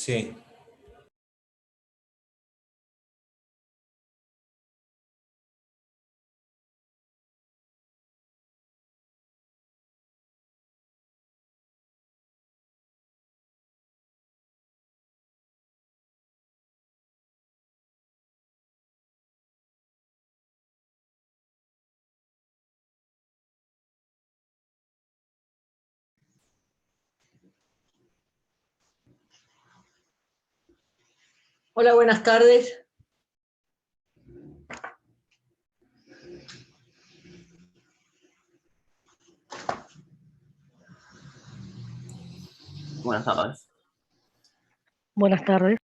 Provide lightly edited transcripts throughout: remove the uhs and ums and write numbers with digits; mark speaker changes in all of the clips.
Speaker 1: Sí.
Speaker 2: Hola, buenas tardes.
Speaker 3: Buenas tardes.
Speaker 4: Buenas tardes.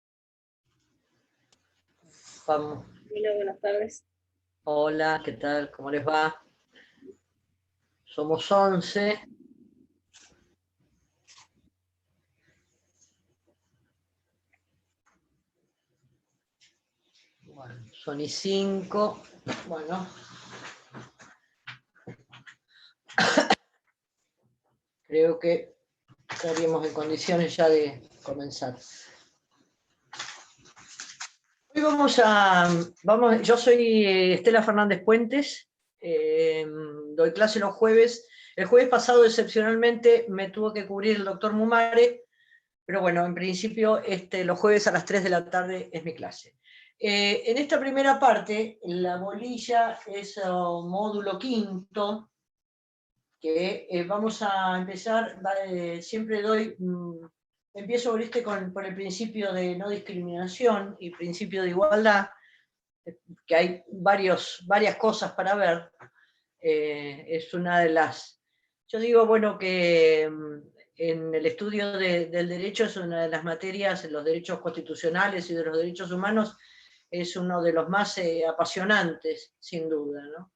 Speaker 2: Vamos.
Speaker 5: Hola, buenas tardes.
Speaker 2: Hola, ¿qué tal? ¿Cómo les va? Somos 11. Bueno, son y 5. Bueno. Creo que estaríamos en condiciones ya de comenzar. Hoy yo soy Estela Fernández Puentes, doy clase los jueves. El jueves pasado, excepcionalmente, me tuvo que cubrir el doctor Mumare, pero bueno, en principio los jueves a las 3 de la tarde es mi clase. En esta primera parte, la bolilla es módulo quinto, que vamos a empezar, siempre empiezo por el principio de no discriminación y principio de igualdad, que hay varias cosas para ver. Es una de las, yo digo, bueno, que en el estudio del derecho es una de las materias, los derechos constitucionales y de los derechos humanos, es uno de los más apasionantes, sin duda, ¿no?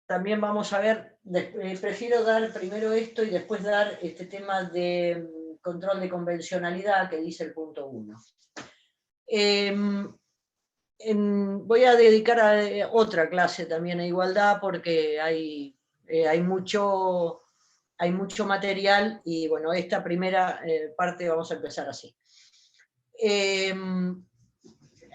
Speaker 2: También vamos a ver, prefiero dar primero esto y después dar este tema de control de convencionalidad que dice el punto 1. Voy a dedicar a otra clase también a igualdad porque hay mucho material y bueno, esta primera parte vamos a empezar así.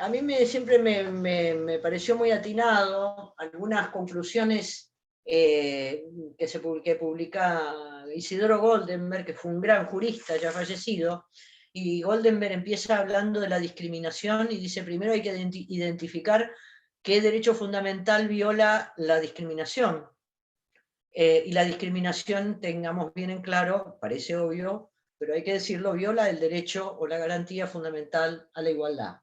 Speaker 2: A mí siempre me pareció muy atinado algunas conclusiones que publica Isidoro Goldenberg, que fue un gran jurista ya fallecido, y Goldenberg empieza hablando de la discriminación y dice, primero hay que identificar qué derecho fundamental viola la discriminación. Y la discriminación, tengamos bien en claro, parece obvio, pero hay que decirlo, viola el derecho o la garantía fundamental a la igualdad.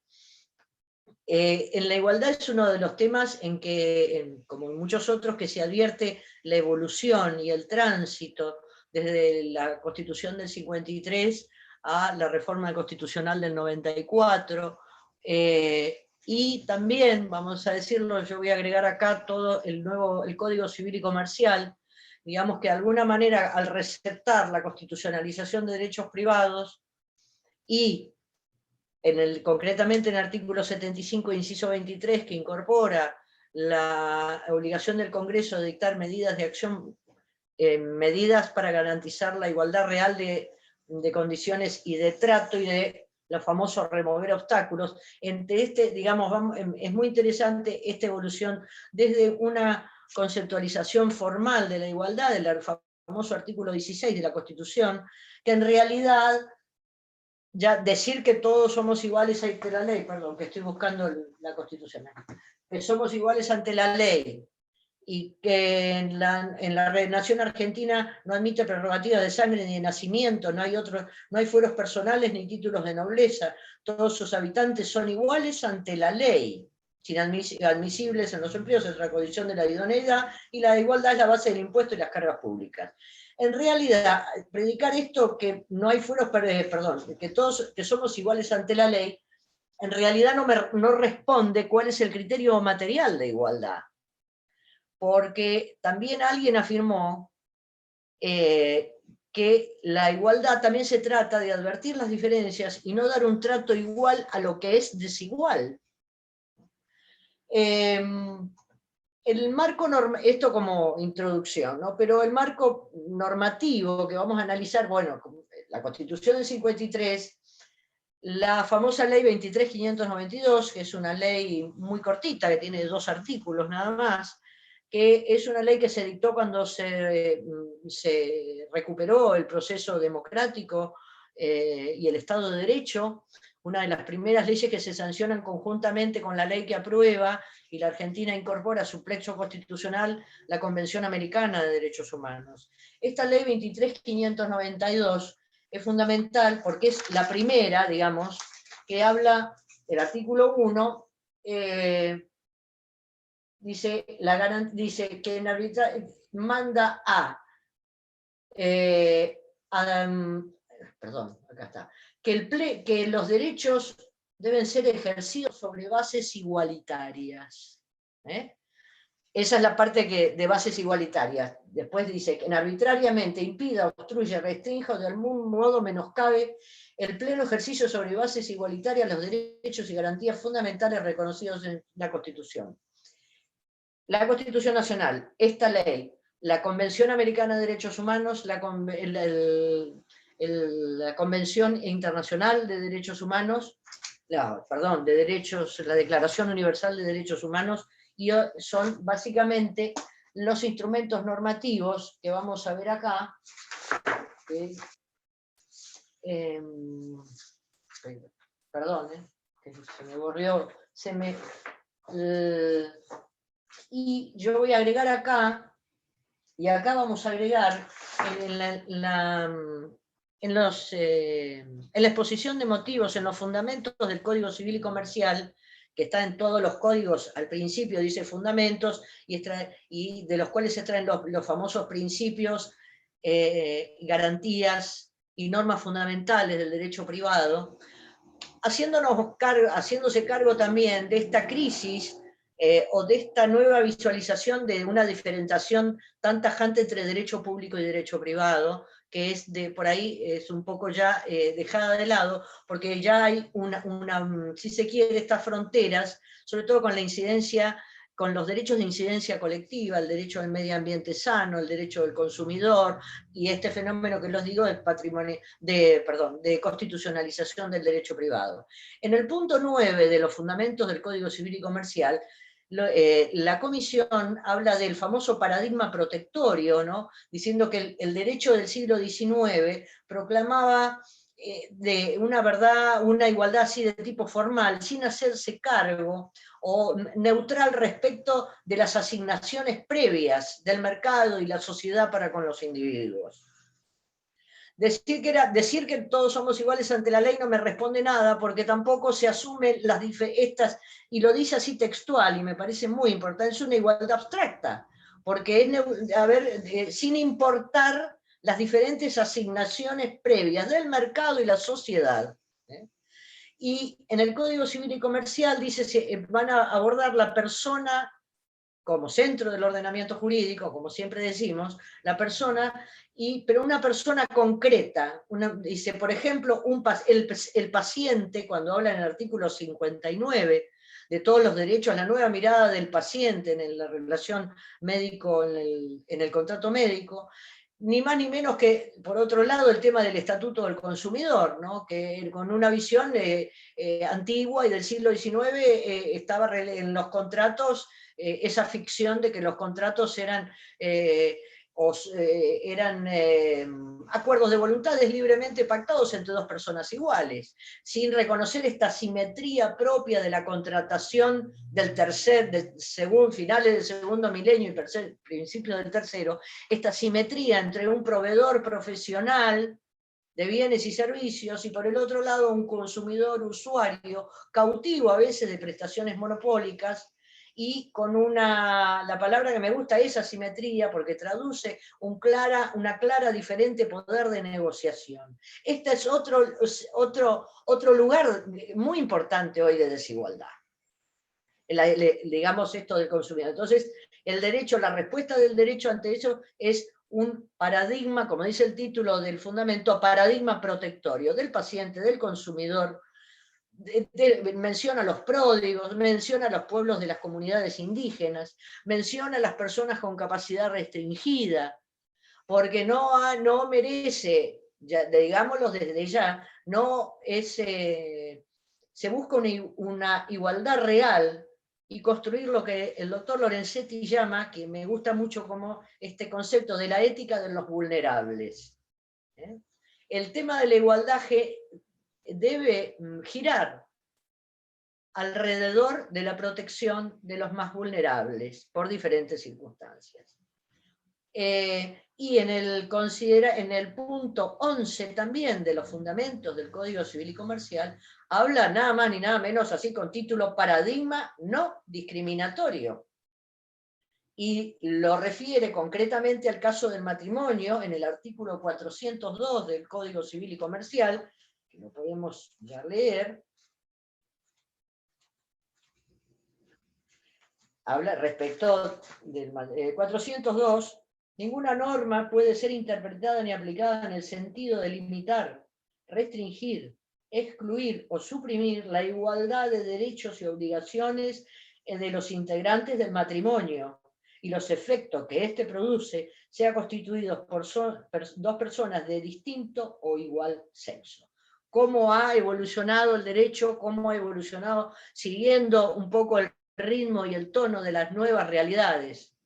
Speaker 2: En la igualdad es uno de los temas en que, como en muchos otros, que se advierte la evolución y el tránsito desde la Constitución del 53 a la reforma constitucional del 94, y también, vamos a decirlo, yo voy a agregar acá todo el Código Civil y Comercial, digamos que de alguna manera al receptar la constitucionalización de derechos privados y concretamente en el artículo 75, inciso 23, que incorpora la obligación del Congreso de dictar medidas de acción, medidas para garantizar la igualdad real de condiciones y de trato y de lo famoso remover obstáculos. Digamos, es muy interesante esta evolución desde una conceptualización formal de la igualdad, del famoso artículo 16 de la Constitución, que en realidad ya decir que todos somos iguales ante la ley, perdón, que estoy buscando la Constitución, que somos iguales ante la ley y que en la nación argentina no admite prerrogativas de sangre ni de nacimiento, no hay fueros personales ni títulos de nobleza, todos sus habitantes son iguales ante la ley, sin admisibles en los empleos, es la condición de la idoneidad, y la igualdad es la base del impuesto y las cargas públicas. En realidad, predicar esto que no hay fueros, que somos iguales ante la ley, en realidad no responde cuál es el criterio material de igualdad. Porque también alguien afirmó que la igualdad también se trata de advertir las diferencias y no dar un trato igual a lo que es desigual. El marco esto como introducción, ¿no? Pero el marco normativo que vamos a analizar, bueno, la Constitución del 53, la famosa ley 23.592, que es una ley muy cortita, que tiene 2 artículos nada más, que es una ley que se dictó cuando se recuperó el proceso democrático y el Estado de Derecho, una de las primeras leyes que se sancionan conjuntamente con la ley que aprueba, y la Argentina incorpora a su plexo constitucional la Convención Americana de Derechos Humanos. Esta ley 23.592 es fundamental porque es la primera, digamos, que habla, el artículo 1, dice que en arbitraje manda perdón, acá está, que los derechos deben ser ejercidos sobre bases igualitarias. Esa es la parte de bases igualitarias. Después dice que arbitrariamente impida, obstruye, restrinja o de algún modo menoscabe el pleno ejercicio sobre bases igualitarias los derechos y garantías fundamentales reconocidos en la Constitución. La Constitución Nacional, esta ley, la Convención Americana de Derechos Humanos, la Convención Internacional de Derechos Humanos, la Declaración Universal de Derechos Humanos, y son básicamente los instrumentos normativos que vamos a ver acá. Perdón, que se me borrió, y yo voy a agregar acá, y acá vamos a agregar en la exposición de motivos, en los fundamentos del Código Civil y Comercial, que está en todos los códigos, al principio dice fundamentos, y de los cuales se extraen los famosos principios, garantías y normas fundamentales del derecho privado, haciéndose cargo también de esta crisis o de esta nueva visualización de una diferenciación tan tajante entre derecho público y derecho privado, que es por ahí es un poco ya dejada de lado, porque ya hay si se quiere, estas fronteras, sobre todo con la incidencia, con los derechos de incidencia colectiva, el derecho al medio ambiente sano, el derecho del consumidor, y este fenómeno que les digo de constitucionalización del derecho privado. En el punto 9 de los fundamentos del Código Civil y Comercial, la Comisión habla del famoso paradigma protectorio, ¿no? Diciendo que el derecho del siglo XIX proclamaba de una verdad, una igualdad así de tipo formal, sin hacerse cargo o neutral respecto de las asignaciones previas del mercado y la sociedad para con los individuos. Decir que todos somos iguales ante la ley no me responde nada, porque tampoco se asumen estas, y lo dice así textual, y me parece muy importante, es una igualdad abstracta, porque es, sin importar las diferentes asignaciones previas del mercado y la sociedad. Y en el Código Civil y Comercial dice que van a abordar la persona como centro del ordenamiento jurídico, como siempre decimos, la persona, pero una persona concreta. Dice, por ejemplo, el paciente, cuando habla en el artículo 59 de todos los derechos, la nueva mirada del paciente en la relación médico, en el contrato médico, ni más ni menos que, por otro lado, el tema del Estatuto del Consumidor, ¿no? Que con una visión antigua y del siglo XIX estaba en los contratos esa ficción de que los contratos eran acuerdos de voluntades libremente pactados entre dos personas iguales, sin reconocer esta simetría propia de la contratación según finales del segundo milenio y principios del tercero, esta simetría entre un proveedor profesional de bienes y servicios, y por el otro lado un consumidor usuario, cautivo a veces de prestaciones monopólicas, y con la palabra que me gusta es asimetría, porque traduce una clara diferente poder de negociación. Este es otro lugar muy importante hoy de desigualdad. Digamos esto del consumidor. Entonces, la respuesta del derecho ante eso es un paradigma, como dice el título del fundamento, paradigma protectorio del paciente, del consumidor. Menciona a los pródigos, menciona a los pueblos de las comunidades indígenas, menciona a las personas con capacidad restringida, porque no merece digámoslo desde ya, no es, se busca una igualdad real y construir lo que el doctor Lorenzetti llama, que me gusta mucho como este concepto de la ética de los vulnerables. El tema de la igualdad debe girar alrededor de la protección de los más vulnerables por diferentes circunstancias. Y en el punto 11 también de los fundamentos del Código Civil y Comercial, habla nada más ni nada menos, así con título Paradigma no discriminatorio. Y lo refiere concretamente al caso del matrimonio en el artículo 402 del Código Civil y Comercial, que lo podemos ya leer. Habla respecto del 402. Ninguna norma puede ser interpretada ni aplicada en el sentido de limitar, restringir, excluir o suprimir la igualdad de derechos y obligaciones de los integrantes del matrimonio y los efectos que éste produce, sea constituidos por dos personas de distinto o igual sexo. ¿Cómo ha evolucionado el derecho? ¿Cómo ha evolucionado siguiendo un poco el ritmo y el tono de las nuevas realidades?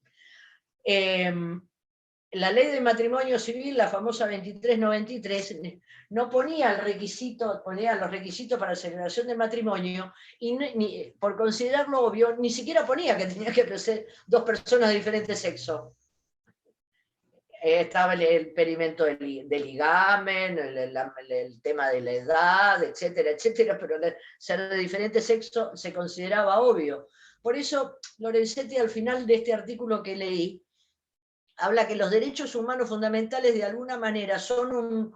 Speaker 2: La ley de matrimonio civil, la famosa 2393, no ponía el requisito, ponía los requisitos para la celebración del matrimonio, y por considerarlo obvio, ni siquiera ponía que tenía que ser dos personas de diferente sexo. Estaba el experimento del ligamen, el tema de la edad, etcétera, etcétera, pero ser de diferente sexo se consideraba obvio. Por eso, Lorenzetti, al final de este artículo que leí, habla que los derechos humanos fundamentales de alguna manera son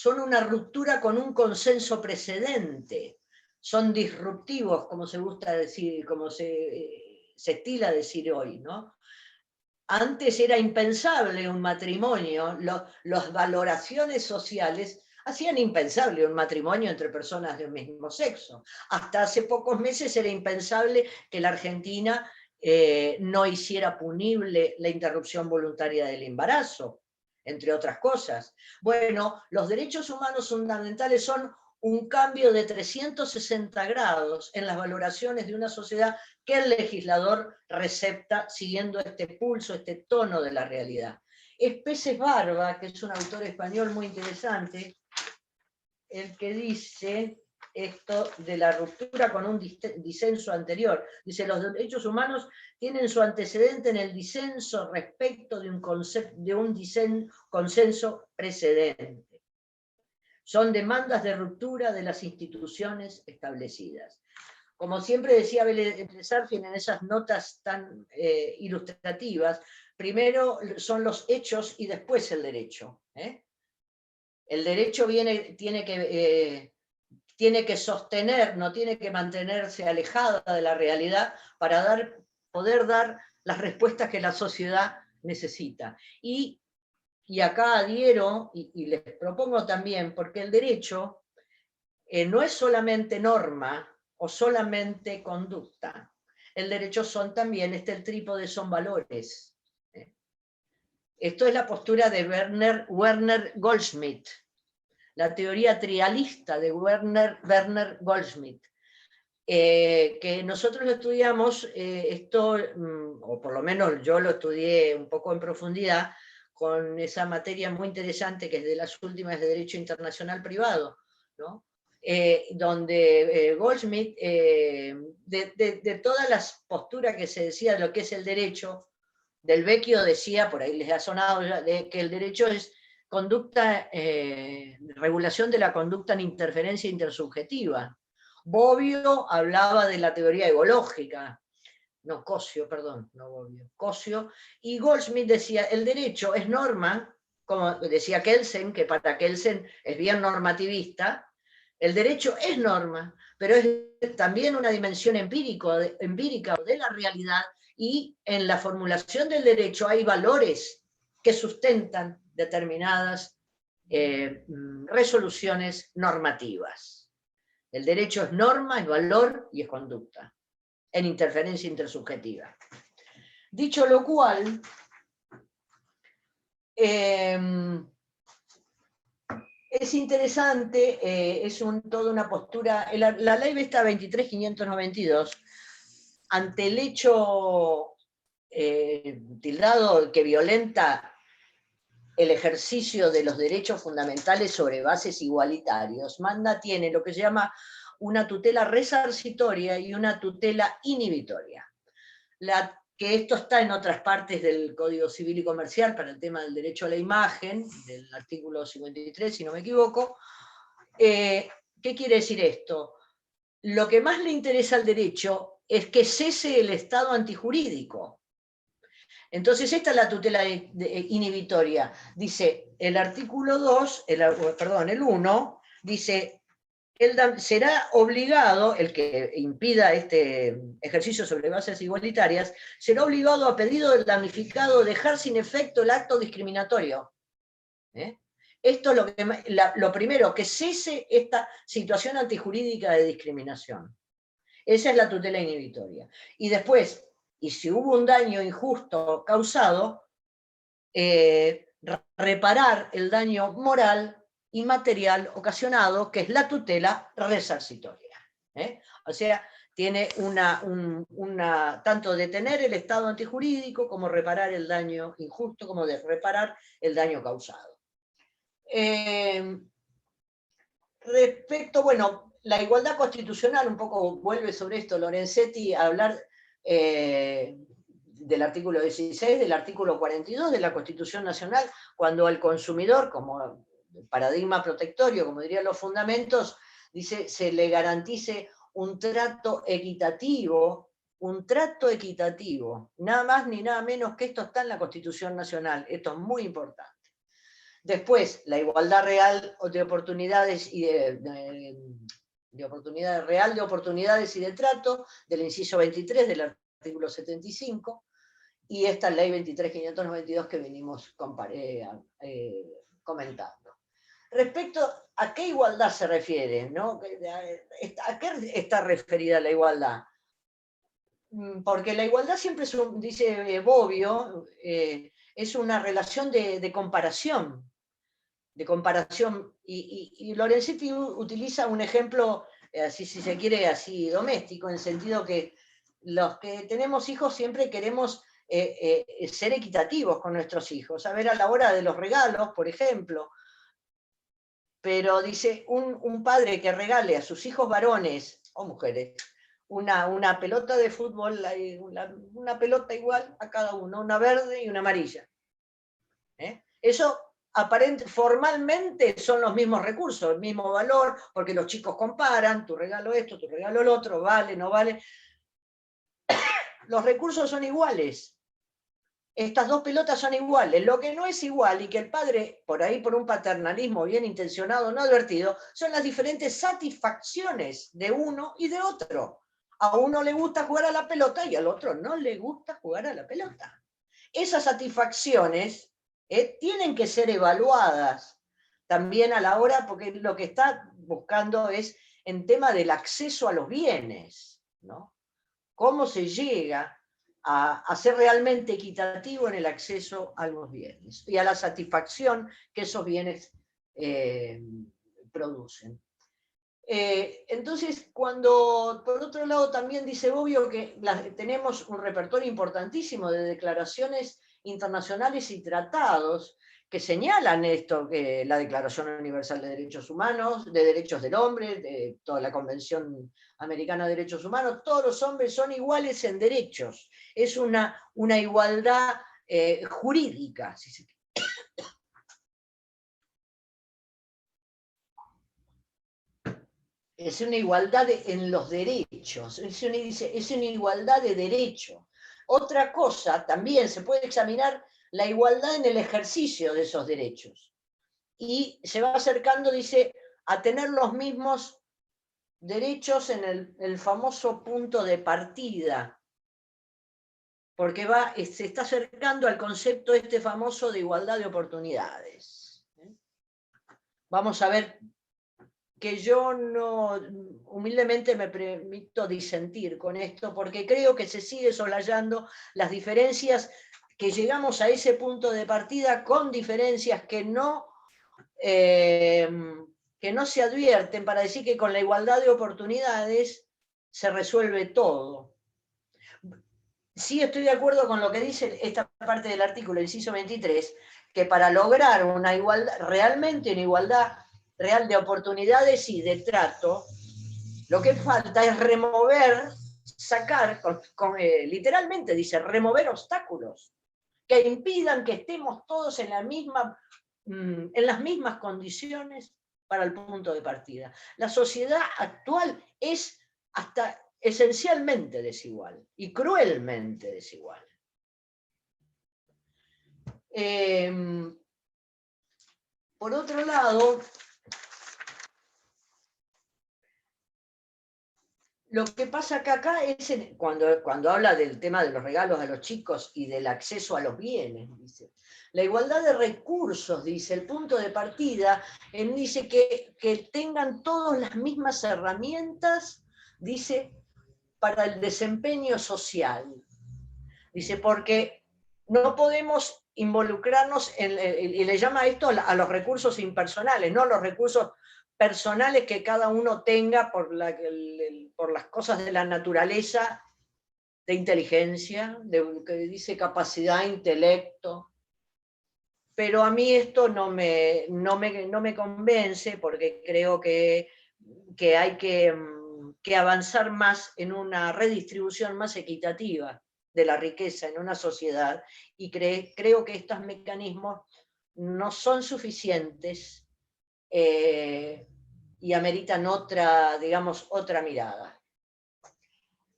Speaker 2: una ruptura con un consenso precedente, son disruptivos, como se gusta decir, como se estila decir hoy, ¿no? Antes era impensable un matrimonio, las valoraciones sociales hacían impensable un matrimonio entre personas del mismo sexo. Hasta hace pocos meses era impensable que la Argentina no hiciera punible la interrupción voluntaria del embarazo, entre otras cosas. Bueno, los derechos humanos fundamentales son un cambio de 360 grados en las valoraciones de una sociedad que el legislador recepta siguiendo este pulso, este tono de la realidad. Es Peces Barba, que es un autor español muy interesante, el que dice esto de la ruptura con un disenso anterior. Dice, los derechos humanos tienen su antecedente en el disenso respecto de un consenso precedente. Son demandas de ruptura de las instituciones establecidas. Como siempre decía Vélez Sarsfield en esas notas tan ilustrativas, primero son los hechos y después el derecho. El derecho tiene que sostener, no tiene que mantenerse alejada de la realidad para poder dar las respuestas que la sociedad necesita. Y acá adhiero y les propongo también, porque el derecho no es solamente norma o solamente conducta. El derecho son también, el trípode son valores. Esto es la postura de Werner Goldschmidt, la teoría trialista de Werner Goldschmidt, que nosotros lo estudiamos, o por lo menos yo lo estudié un poco en profundidad, con esa materia muy interesante que es de las últimas de Derecho Internacional Privado, ¿no? Donde Goldschmidt, de todas las posturas que se decía de lo que es el derecho, Del Vecchio decía, por ahí les ha sonado, que el derecho es conducta, regulación de la conducta en interferencia intersubjetiva. Bobbio hablaba de la teoría egológica, Cosio, y Goldschmidt decía, el derecho es norma, como decía Kelsen, que para Kelsen es bien normativista, el derecho es norma, pero es también una dimensión empírica de la realidad, y en la formulación del derecho hay valores que sustentan determinadas resoluciones normativas. El derecho es norma, es valor y es conducta, en interferencia intersubjetiva. Dicho lo cual, Es interesante, es toda una postura, la ley esta 23.592, ante el hecho tildado que violenta el ejercicio de los derechos fundamentales sobre bases igualitarios, tiene lo que se llama una tutela resarcitoria y una tutela inhibitoria. Que esto está en otras partes del Código Civil y Comercial para el tema del derecho a la imagen, del artículo 53, si no me equivoco. ¿Qué quiere decir esto? Lo que más le interesa al derecho es que cese el estado antijurídico. Entonces, esta es la tutela inhibitoria. Dice, el artículo 2, el 1, dice, será obligado, el que impida este ejercicio sobre bases igualitarias, será obligado a pedido del damnificado dejar sin efecto el acto discriminatorio. Esto es lo primero, que cese esta situación antijurídica de discriminación. Esa es la tutela inhibitoria. Y después, y si hubo un daño injusto causado, reparar el daño moral y material ocasionado, que es la tutela resarcitoria. O sea, tiene tanto detener el estado antijurídico como reparar el daño injusto, como reparar el daño causado. Respecto, bueno, la igualdad constitucional, un poco vuelve sobre esto Lorenzetti a hablar del artículo 16, del artículo 42 de la Constitución Nacional, cuando al consumidor, como paradigma protectorio, como dirían los fundamentos, dice, se le garantice un trato equitativo, nada más ni nada menos que esto está en la Constitución Nacional, esto es muy importante. Después, la igualdad real de oportunidades y de oportunidades y de trato, del inciso 23 del artículo 75, y esta ley 23.592 que venimos comentando. Respecto a qué igualdad se refiere, ¿no? ¿A qué está referida la igualdad? Porque la igualdad siempre dice Bobbio, es una relación de comparación. Y Lorenzetti utiliza un ejemplo, así si se quiere, así doméstico, en el sentido que los que tenemos hijos siempre queremos ser equitativos con nuestros hijos, a ver, a la hora de los regalos, por ejemplo. Pero dice, un padre que regale a sus hijos varones o mujeres una pelota de fútbol, una pelota igual a cada uno, una verde y una amarilla. Eso formalmente son los mismos recursos, el mismo valor, porque los chicos comparan, tu regalo esto, tu regalo el otro, vale, no vale. Los recursos son iguales. Estas dos pelotas son iguales. Lo que no es igual, y que el padre, por ahí por un paternalismo bien intencionado, no advertido, son las diferentes satisfacciones de uno y de otro. A uno le gusta jugar a la pelota y al otro no le gusta jugar a la pelota. Esas satisfacciones tienen que ser evaluadas también a la hora, porque lo que está buscando es en tema del acceso a los bienes, ¿no? ¿Cómo se llega a ser realmente equitativo en el acceso a los bienes y a la satisfacción que esos bienes producen? Entonces, cuando, por otro lado, también dice Bobbio que tenemos un repertorio importantísimo de declaraciones internacionales y tratados que señalan esto, que la Declaración Universal de Derechos Humanos, de Derechos del Hombre, de toda la Convención Americana de Derechos Humanos, todos los hombres son iguales en derechos. Es una igualdad jurídica, si se quiere. Es una igualdad en los derechos, es una igualdad de derecho. Otra cosa, también se puede examinar la igualdad en el ejercicio de esos derechos. Y se va acercando, dice, a tener los mismos derechos en el famoso punto de partida, porque se está acercando al concepto este famoso de igualdad de oportunidades. Vamos a ver que yo no, humildemente me permito disentir con esto, porque creo que se sigue soslayando las diferencias, que llegamos a ese punto de partida con diferencias que no que no se advierten para decir que con la igualdad de oportunidades se resuelve todo. Sí estoy de acuerdo con lo que dice esta parte del artículo, inciso 23, que para lograr una igualdad, realmente una igualdad real de oportunidades y de trato, lo que falta es remover, sacar, literalmente dice, remover obstáculos que impidan que estemos todos en las mismas condiciones para el punto de partida. La sociedad actual es hasta esencialmente desigual y cruelmente desigual. Por otro lado, lo que pasa acá es cuando habla del tema de los regalos a los chicos y del acceso a los bienes, dice. La igualdad de recursos, dice, el punto de partida, dice que tengan todos las mismas herramientas, dice, para el desempeño social. Dice, porque no podemos involucrarnos y le llama esto a los recursos impersonales, no los recursos personales que cada uno tenga por las cosas de la naturaleza, de inteligencia, que dice capacidad, intelecto. Pero a mí esto no me convence, porque creo que hay que avanzar más en una redistribución más equitativa de la riqueza en una sociedad, y creo que estos mecanismos no son suficientes y ameritan otra mirada.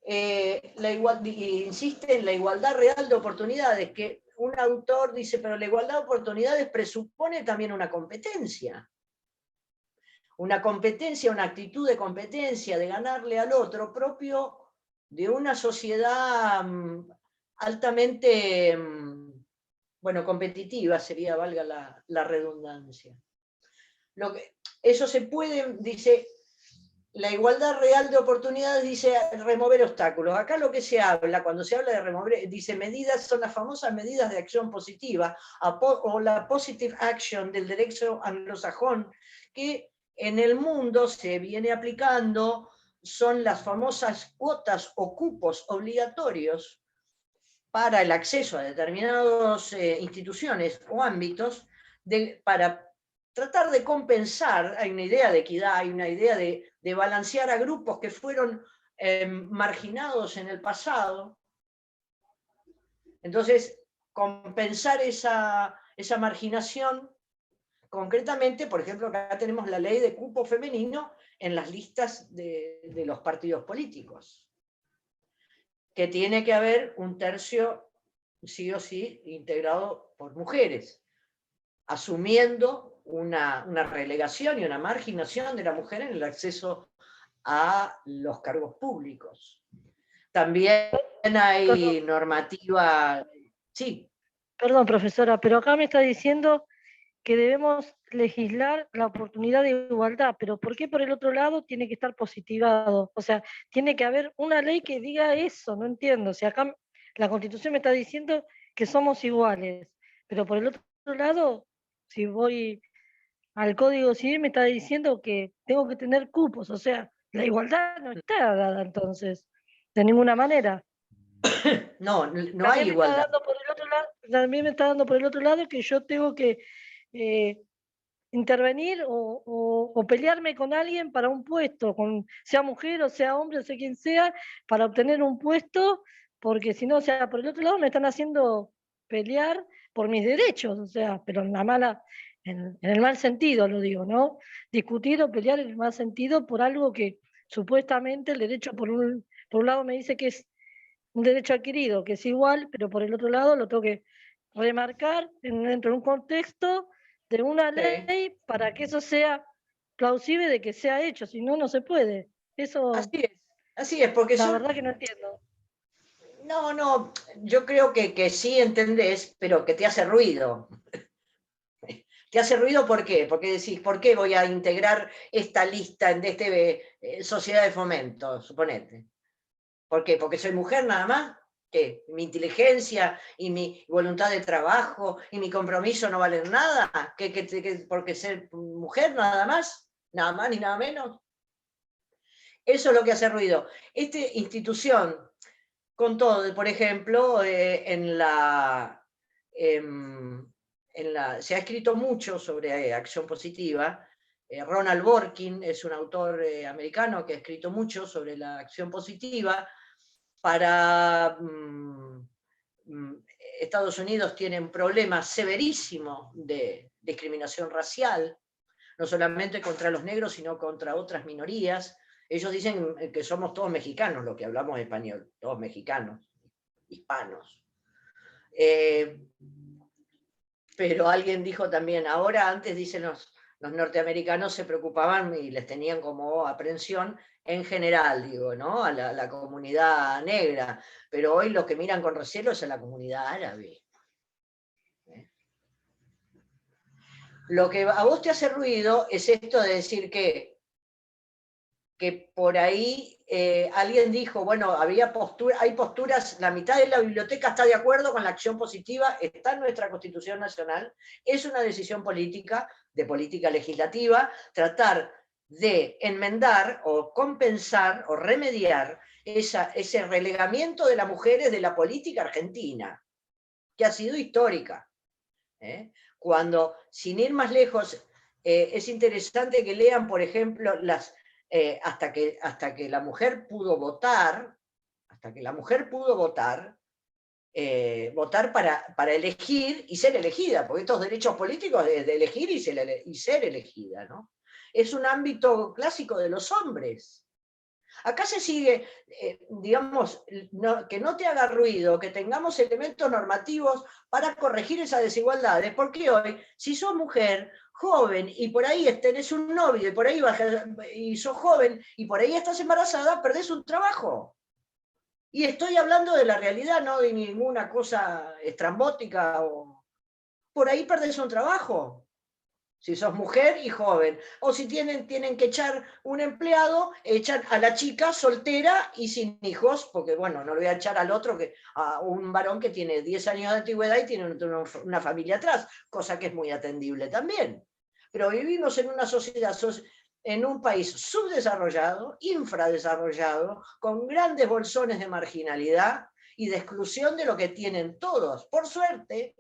Speaker 2: Insiste en la igualdad real de oportunidades, que un autor dice, pero la igualdad de oportunidades presupone también una competencia, una actitud de competencia, de ganarle al otro, propio de una sociedad altamente, competitiva, sería, valga la redundancia. Eso se puede, dice, la igualdad real de oportunidades, dice, remover obstáculos. Acá lo que se habla, cuando se habla de remover, dice, medidas, son las famosas medidas de acción positiva, o la positive action del derecho anglosajón, que en el mundo se viene aplicando, son las famosas cuotas o cupos obligatorios para el acceso a determinadas instituciones o ámbitos, para tratar de compensar. Hay una idea de equidad, hay una idea de balancear a grupos que fueron marginados en el pasado. Entonces, compensar esa marginación, concretamente, por ejemplo, acá tenemos la ley de cupo femenino en las listas de los partidos políticos, que tiene que haber un tercio, sí o sí, integrado por mujeres, asumiendo una relegación y una marginación de la mujer en el acceso a los cargos públicos. También hay normativa. Sí.
Speaker 4: Perdón, profesora, pero acá me está diciendo que debemos legislar la oportunidad de igualdad, pero ¿por qué por el otro lado tiene que estar positivado? O sea, tiene que haber una ley que diga eso, no entiendo. O sea, acá la Constitución me está diciendo que somos iguales, pero por el otro lado, si voy al Código Civil, me está diciendo que tengo que tener cupos. O sea, la igualdad no está dada entonces, de ninguna manera.
Speaker 2: No hay igualdad.
Speaker 4: También me está dando por el otro lado que yo tengo que intervenir o pelearme con alguien para un puesto, sea mujer o sea hombre o sea quien sea, para obtener un puesto, porque si no, o sea, por el otro lado me están haciendo pelear por mis derechos, o sea, pero en el mal sentido lo digo, ¿no? Discutir o pelear en el mal sentido por algo que supuestamente el derecho por un lado me dice que es un derecho adquirido, que es igual, pero por el otro lado lo tengo que remarcar dentro de un contexto de una ley para que eso sea plausible de que sea hecho, si no, no se puede. Eso,
Speaker 2: así es, porque
Speaker 4: la verdad que no entiendo.
Speaker 2: No, yo creo que sí entendés, pero que te hace ruido. ¿Te hace ruido por qué? Porque decís, ¿por qué voy a integrar esta lista en sociedad de fomento, suponete? ¿Por qué? ¿Porque soy mujer nada más? ¿Qué? ¿Mi inteligencia y mi voluntad de trabajo y mi compromiso no valen nada? ¿Porque ser mujer nada más? ¿Nada más ni nada menos? Eso es lo que hace ruido. Esta institución, con todo, por ejemplo, se ha escrito mucho sobre acción positiva. Ronald Dworkin es un autor americano que ha escrito mucho sobre la acción positiva. Para Estados Unidos tiene un problema severísimo de discriminación racial, no solamente contra los negros, sino contra otras minorías. Ellos dicen que somos todos mexicanos, los que hablamos español, todos mexicanos, hispanos. Pero alguien dijo también, ahora antes dicen los norteamericanos se preocupaban y les tenían como aprensión en general, digo, ¿no? A la comunidad negra, pero hoy lo que miran con recelo es a la comunidad árabe. Lo que a vos te hace ruido es esto de decir que por ahí alguien dijo, bueno, hay posturas, la mitad de la biblioteca está de acuerdo con la acción positiva, está en nuestra Constitución Nacional, es una decisión política, de política legislativa, tratar de enmendar o compensar o remediar ese relegamiento de las mujeres de la política argentina, que ha sido histórica. Cuando, sin ir más lejos, es interesante que lean, por ejemplo, hasta que la mujer pudo votar, votar para elegir y ser elegida, porque estos derechos políticos de elegir y ser elegida, ¿no? Es un ámbito clásico de los hombres. Acá se sigue, digamos, que no te haga ruido, que tengamos elementos normativos para corregir esas desigualdades, porque hoy, si sos mujer, joven, y por ahí tenés un novio, y por ahí y sos joven, y por ahí estás embarazada, perdés un trabajo. Y estoy hablando de la realidad, no de ninguna cosa estrambótica, por ahí perdés un trabajo. Si sos mujer y joven, o si tienen que echar un empleado, echan a la chica soltera y sin hijos, porque bueno, no lo voy a echar al otro, a un varón que tiene 10 años de antigüedad y tiene una familia atrás, cosa que es muy atendible también. Pero vivimos en una sociedad, en un país subdesarrollado, infradesarrollado, con grandes bolsones de marginalidad y de exclusión de lo que tienen todos. Por suerte,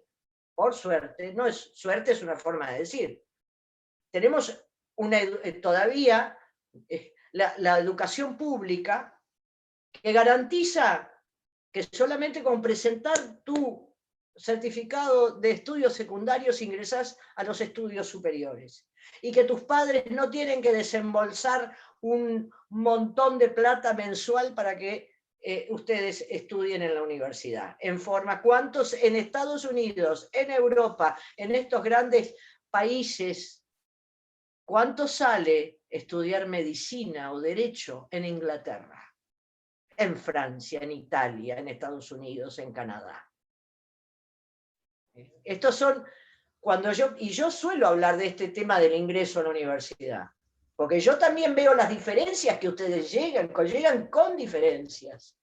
Speaker 2: no es suerte, es una forma de decir. Tenemos todavía la educación pública que garantiza que solamente con presentar tu certificado de estudios secundarios ingresás a los estudios superiores y que tus padres no tienen que desembolsar un montón de plata mensual para que ustedes estudien en la universidad. ¿Cuántos en Estados Unidos, en Europa, en estos grandes países, cuánto sale estudiar medicina o derecho en Inglaterra, en Francia, en Italia, en Estados Unidos, en Canadá? Estos son, yo suelo hablar de este tema del ingreso a la universidad, porque yo también veo las diferencias que ustedes llegan con diferencias.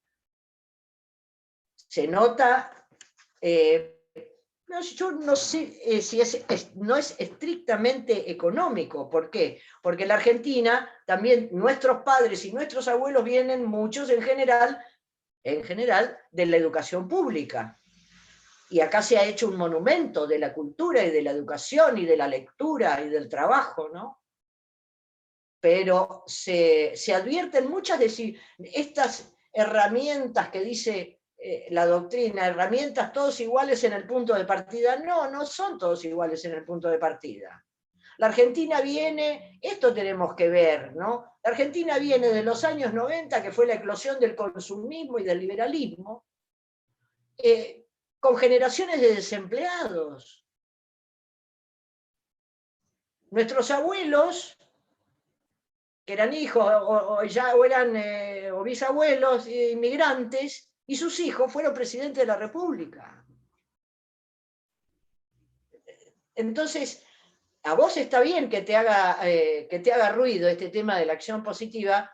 Speaker 2: Se nota, yo no sé si no es estrictamente económico. ¿Por qué? Porque en la Argentina también nuestros padres y nuestros abuelos vienen, muchos en general, de la educación pública. Y acá se ha hecho un monumento de la cultura y de la educación y de la lectura y del trabajo, ¿no? Pero se advierten muchas de estas herramientas que dice la doctrina, herramientas todos iguales en el punto de partida. No, no son todos iguales en el punto de partida. La Argentina viene, esto tenemos que ver, ¿no? La Argentina viene de los años 90, que fue la eclosión del consumismo y del liberalismo, con generaciones de desempleados. Nuestros abuelos, que eran hijos o bisabuelos inmigrantes, y sus hijos fueron presidentes de la República. Entonces, a vos está bien que te haga ruido este tema de la acción positiva,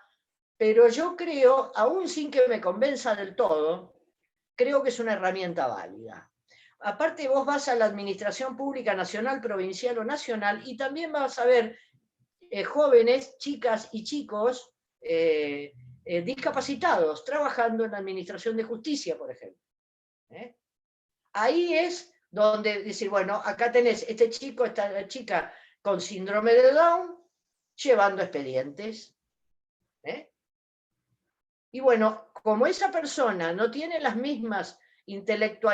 Speaker 2: pero yo creo, aún sin que me convenza del todo, creo que es una herramienta válida. Aparte vos vas a la administración pública nacional, provincial o nacional y también vas a ver jóvenes, chicas y chicos discapacitados trabajando en la administración de justicia, por ejemplo. Ahí es donde decir, bueno, acá tenés este chico, esta chica con síndrome de Down, llevando expedientes. Y bueno, como esa persona no tiene las mismas intelecto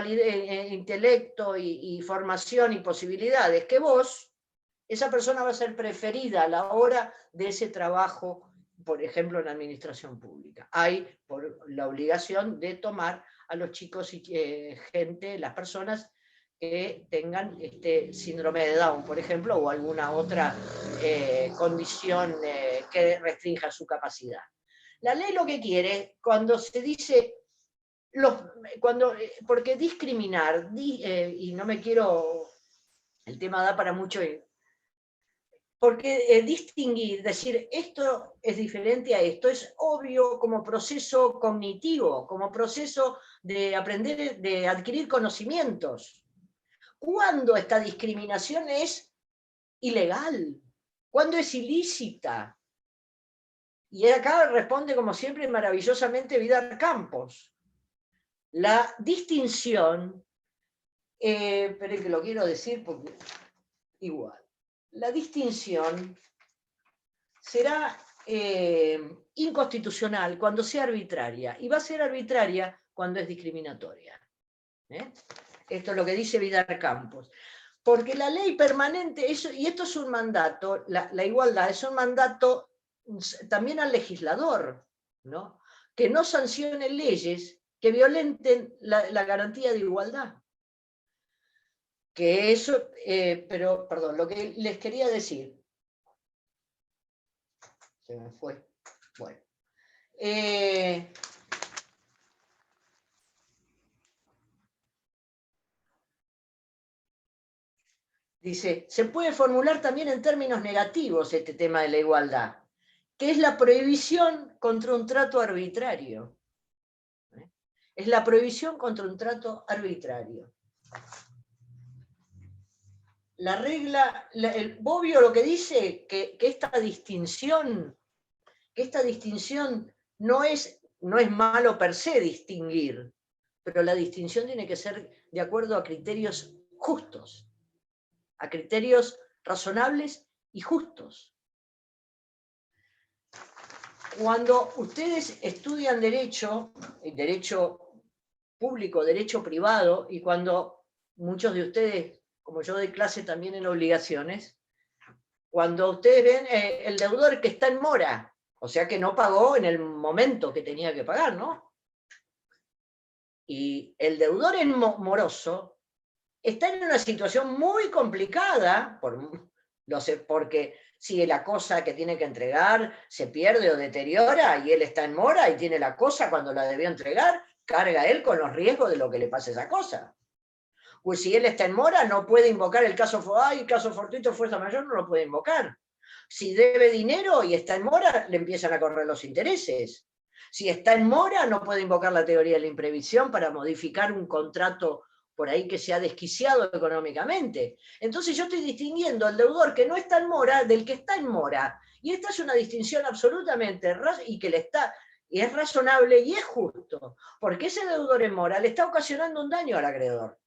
Speaker 2: y formación y posibilidades que vos, esa persona va a ser preferida a la hora de ese trabajo, por ejemplo, en la administración pública. Hay por la obligación de tomar a los chicos y gente, las personas que tengan este síndrome de Down, por ejemplo, o alguna otra condición que restrinja su capacidad. La ley lo que quiere, cuando se dice, porque discriminar, y no me quiero, el tema da para mucho, porque distinguir, decir, esto es diferente a esto, es obvio como proceso cognitivo, como proceso de aprender, de adquirir conocimientos. ¿Cuándo esta discriminación es ilegal? ¿Cuándo es ilícita? Y acá responde, como siempre, maravillosamente Vidal Campos. La distinción, pero que lo quiero decir porque igual, la distinción será inconstitucional cuando sea arbitraria, y va a ser arbitraria cuando es discriminatoria. Esto es lo que dice Vidal Campos. Porque la ley permanente, y esto es un mandato, la igualdad es un mandato también al legislador, ¿no? Que no sancione leyes que violenten la garantía de igualdad. Que eso, pero, perdón, lo que les quería decir, se me fue, bueno. Dice, se puede formular también en términos negativos este tema de la igualdad, que es la prohibición contra un trato arbitrario. Es la prohibición contra un trato arbitrario. La regla, el Bobbio lo que dice que esta distinción no es malo per se distinguir, pero la distinción tiene que ser de acuerdo a criterios justos, a criterios razonables y justos. Cuando ustedes estudian derecho público, derecho privado, y cuando muchos de ustedes, como yo doy clase también en obligaciones, cuando ustedes ven el deudor que está en mora, o sea que no pagó en el momento que tenía que pagar, ¿no? Y el deudor moroso está en una situación muy complicada, porque si la cosa que tiene que entregar se pierde o deteriora y él está en mora y tiene la cosa cuando la debió entregar, carga él con los riesgos de lo que le pase a esa cosa. Pues si él está en mora, no puede invocar el caso fortuito, fuerza mayor, no lo puede invocar. Si debe dinero y está en mora, le empiezan a correr los intereses. Si está en mora, no puede invocar la teoría de la imprevisión para modificar un contrato por ahí que se ha desquiciado económicamente. Entonces yo estoy distinguiendo al deudor que no está en mora del que está en mora. Y esta es una distinción absolutamente y que y es razonable y es justo, porque ese deudor en mora le está ocasionando un daño al acreedor.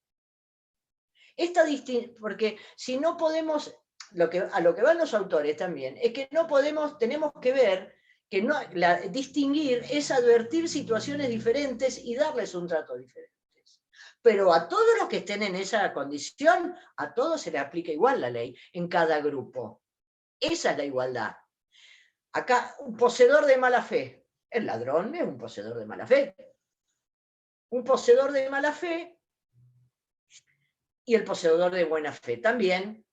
Speaker 2: Porque si no podemos, a lo que van los autores también, es que no podemos, tenemos que ver que distinguir es advertir situaciones diferentes y darles un trato diferente. Pero a todos los que estén en esa condición, a todos se les aplica igual la ley, en cada grupo. Esa es la igualdad. Acá, un poseedor de mala fe. El ladrón es un poseedor de mala fe. Un poseedor de mala fe y el poseedor de buena fe también.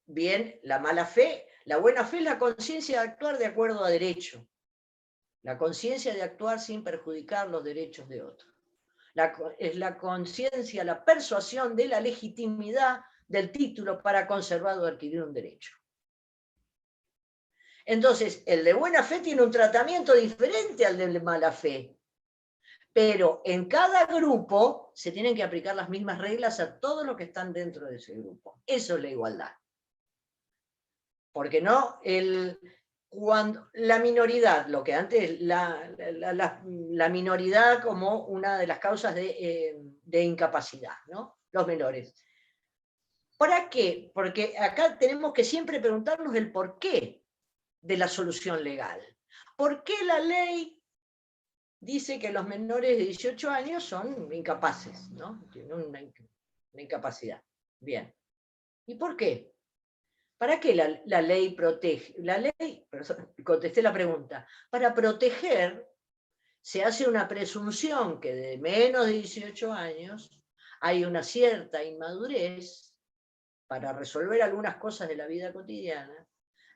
Speaker 2: Bien, la mala fe, la buena fe es la conciencia de actuar de acuerdo a derecho. La conciencia de actuar sin perjudicar los derechos de otros. Es la conciencia, la persuasión de la legitimidad del título para conservar o adquirir un derecho. Entonces, el de buena fe tiene un tratamiento diferente al de mala fe. pero en cada grupo se tienen que aplicar las mismas reglas a todos los que están dentro de ese grupo. Eso es la igualdad. Porque no, cuando la minoridad, lo que antes, la minoridad como una de las causas de incapacidad, ¿no? Los menores. ¿Para qué? Porque acá tenemos que siempre preguntarnos el porqué de la solución legal. ¿Por qué la ley dice que los menores de 18 años son incapaces, ¿no? Tienen una incapacidad. Bien. ¿Y por qué? ¿Para qué la ley protege? La ley, contesté la pregunta, para proteger se hace una presunción que de menos de 18 años hay una cierta inmadurez para resolver algunas cosas de la vida cotidiana.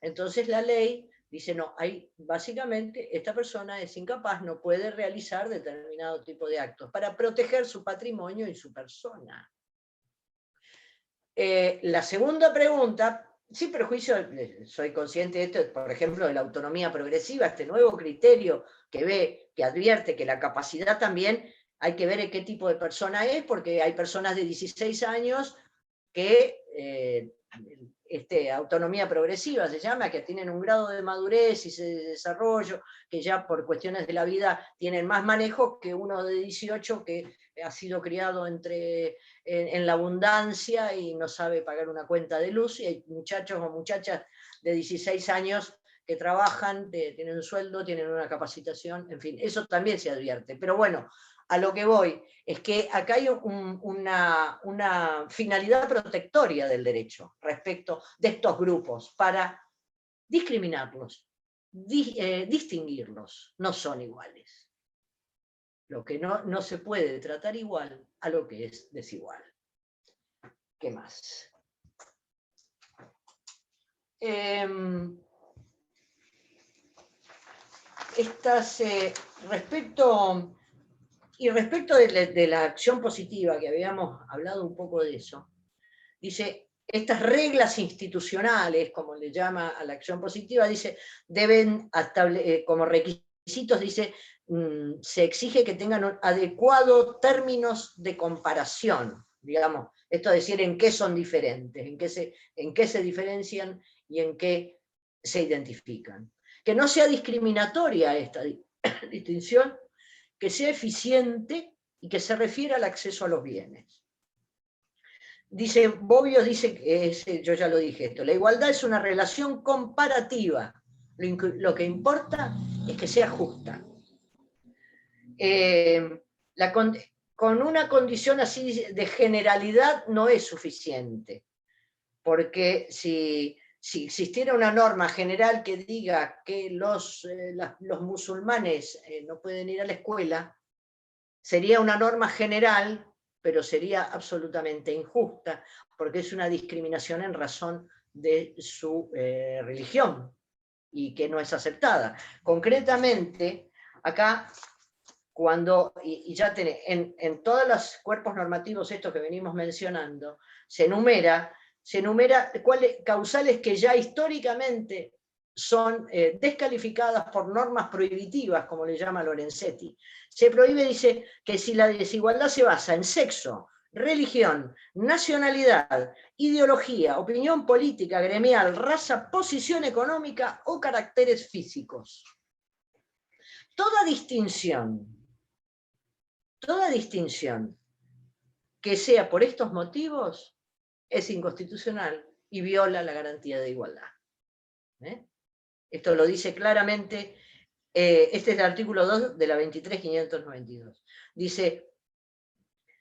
Speaker 2: Entonces la ley dice, no, básicamente esta persona es incapaz, no puede realizar determinado tipo de actos para proteger su patrimonio y su persona. La segunda pregunta, sin perjuicio, soy consciente de esto, por ejemplo, de la autonomía progresiva, este nuevo criterio que advierte que la capacidad también hay que ver en qué tipo de persona es, porque hay personas de 16 años que autonomía progresiva se llama, que tienen un grado de madurez y de desarrollo, que ya por cuestiones de la vida tienen más manejo que uno de 18 que ha sido criado en la abundancia y no sabe pagar una cuenta de luz, y hay muchachos o muchachas de 16 años que trabajan, tienen un sueldo, tienen una capacitación, en fin, eso también se advierte. Pero bueno, a lo que voy es que acá hay una finalidad protectoria del derecho respecto de estos grupos para discriminarlos, distinguirlos, no son iguales. Lo que no se puede tratar igual a lo que es desigual. ¿Qué más? Respecto de la acción positiva, que habíamos hablado un poco de eso, dice, estas reglas institucionales, como le llama a la acción positiva, dice, deben como requisitos, dice, se exige que tengan adecuados términos de comparación, digamos, esto es decir, en qué son diferentes, en qué se diferencian y en qué se identifican. Que no sea discriminatoria esta distinción, que sea eficiente y que se refiera al acceso a los bienes. Dice, Bobbio dice, yo ya lo dije esto, la igualdad es una relación comparativa, lo que importa es que sea justa. Con una condición así de generalidad no es suficiente, porque si existiera una norma general que diga que los musulmanes no pueden ir a la escuela, sería una norma general, pero sería absolutamente injusta, porque es una discriminación en razón de su religión, y que no es aceptada. Concretamente, acá, y ya en todos los cuerpos normativos estos que venimos mencionando, se enumera causales que ya históricamente son descalificadas por normas prohibitivas, como le llama Lorenzetti. Se prohíbe, dice, que si la desigualdad se basa en sexo, religión, nacionalidad, ideología, opinión política, gremial, raza, posición económica o caracteres físicos. Toda distinción que sea por estos motivos es inconstitucional y viola la garantía de igualdad. Esto lo dice claramente, este es el artículo 2 de la 23.592. Dice,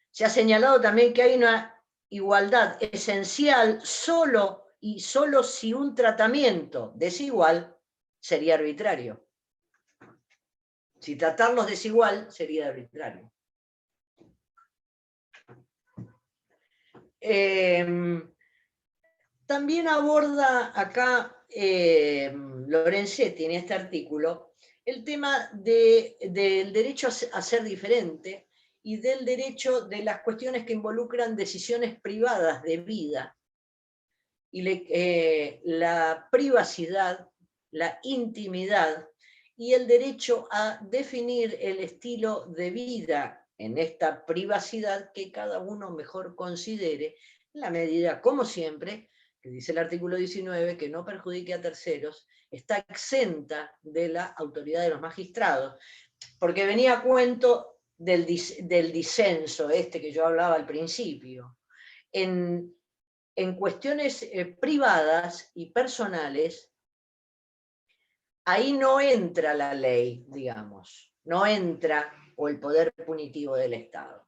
Speaker 2: se ha señalado también que hay una igualdad esencial solo si un tratamiento desigual sería arbitrario. Si tratarlos desigual sería arbitrario. También aborda acá Lorenzetti en este artículo el tema del derecho a ser diferente y del derecho de las cuestiones que involucran decisiones privadas de vida y la privacidad, la intimidad y el derecho a definir el estilo de vida en esta privacidad que cada uno mejor considere, en la medida, como siempre, que dice el artículo 19, que no perjudique a terceros, está exenta de la autoridad de los magistrados, porque venía a cuento del disenso este que yo hablaba al principio. En cuestiones privadas y personales, ahí no entra la ley, digamos, no entra o el poder punitivo del Estado.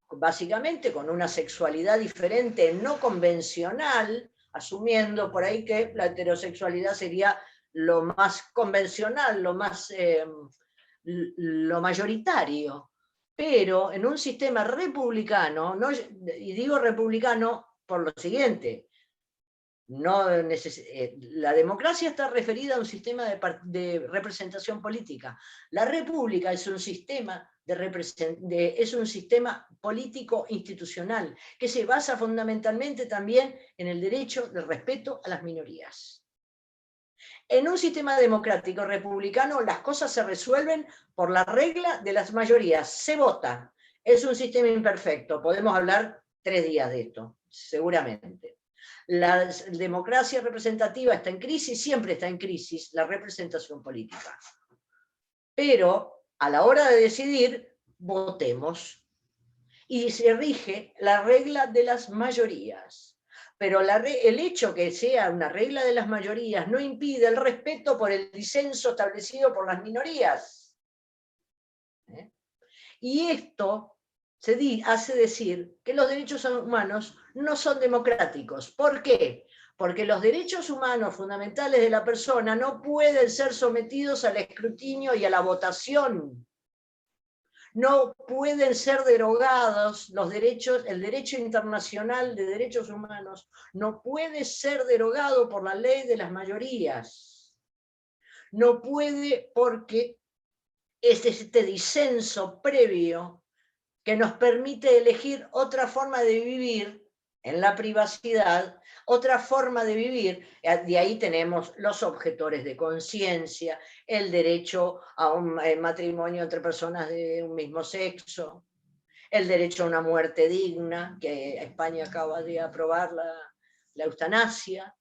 Speaker 2: Básicamente con una sexualidad diferente, no convencional, asumiendo por ahí que la heterosexualidad sería lo más convencional, lo mayoritario. Pero en un sistema republicano, no, y digo republicano por lo siguiente, la democracia está referida a un sistema de representación política. La república es un sistema es un sistema político institucional que se basa fundamentalmente también en el derecho de respeto a las minorías. En un sistema democrático republicano las cosas se resuelven por la regla de las mayorías, se vota. Es un sistema imperfecto, podemos hablar 3 días de esto, seguramente. La democracia representativa está en crisis, siempre está en crisis la representación política. Pero a la hora de decidir, votemos. Y se rige la regla de las mayorías. Pero el hecho que sea una regla de las mayorías no impide el respeto por el disenso establecido por las minorías. Y esto hace decir que los derechos humanos no son democráticos. ¿Por qué? Porque los derechos humanos fundamentales de la persona no pueden ser sometidos al escrutinio y a la votación. No pueden ser derogados los derechos, el derecho internacional de derechos humanos no puede ser derogado por la ley de las mayorías. No puede porque es este disenso previo que nos permite elegir otra forma de vivir en la privacidad, otra forma de vivir. De ahí tenemos los objetores de conciencia, el derecho a un matrimonio entre personas de un mismo sexo, el derecho a una muerte digna, que España acaba de aprobar la eutanasia.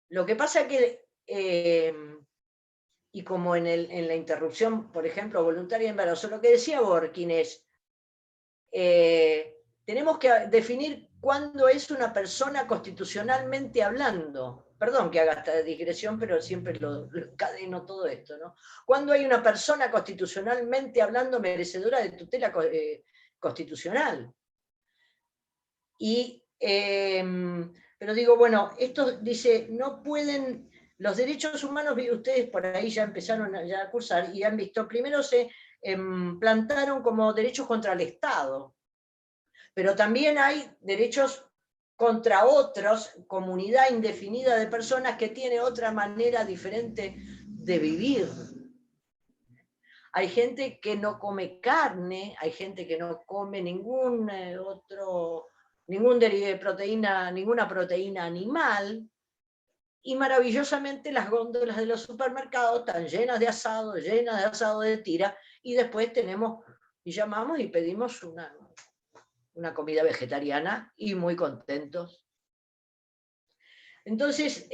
Speaker 2: Lo que pasa que, y como en la interrupción, por ejemplo, voluntaria de embarazo, lo que decía Borkin es, tenemos que definir cuándo es una persona constitucionalmente hablando. Perdón que haga esta digresión, pero siempre lo encadeno todo esto, ¿no? Cuándo hay una persona constitucionalmente hablando merecedora de tutela constitucional. Pero digo, bueno, esto dice, no pueden, los derechos humanos, ustedes por ahí ya empezaron a cursar y han visto, primero se plantaron como derechos contra el Estado, pero también hay derechos contra otros, comunidad indefinida de personas que tiene otra manera diferente de vivir. Hay gente que no come carne, hay gente que no come ninguna proteína animal, y maravillosamente las góndolas de los supermercados están llenas de asado de tira, y después tenemos, y llamamos y pedimos una comida vegetariana, y muy contentos. Entonces,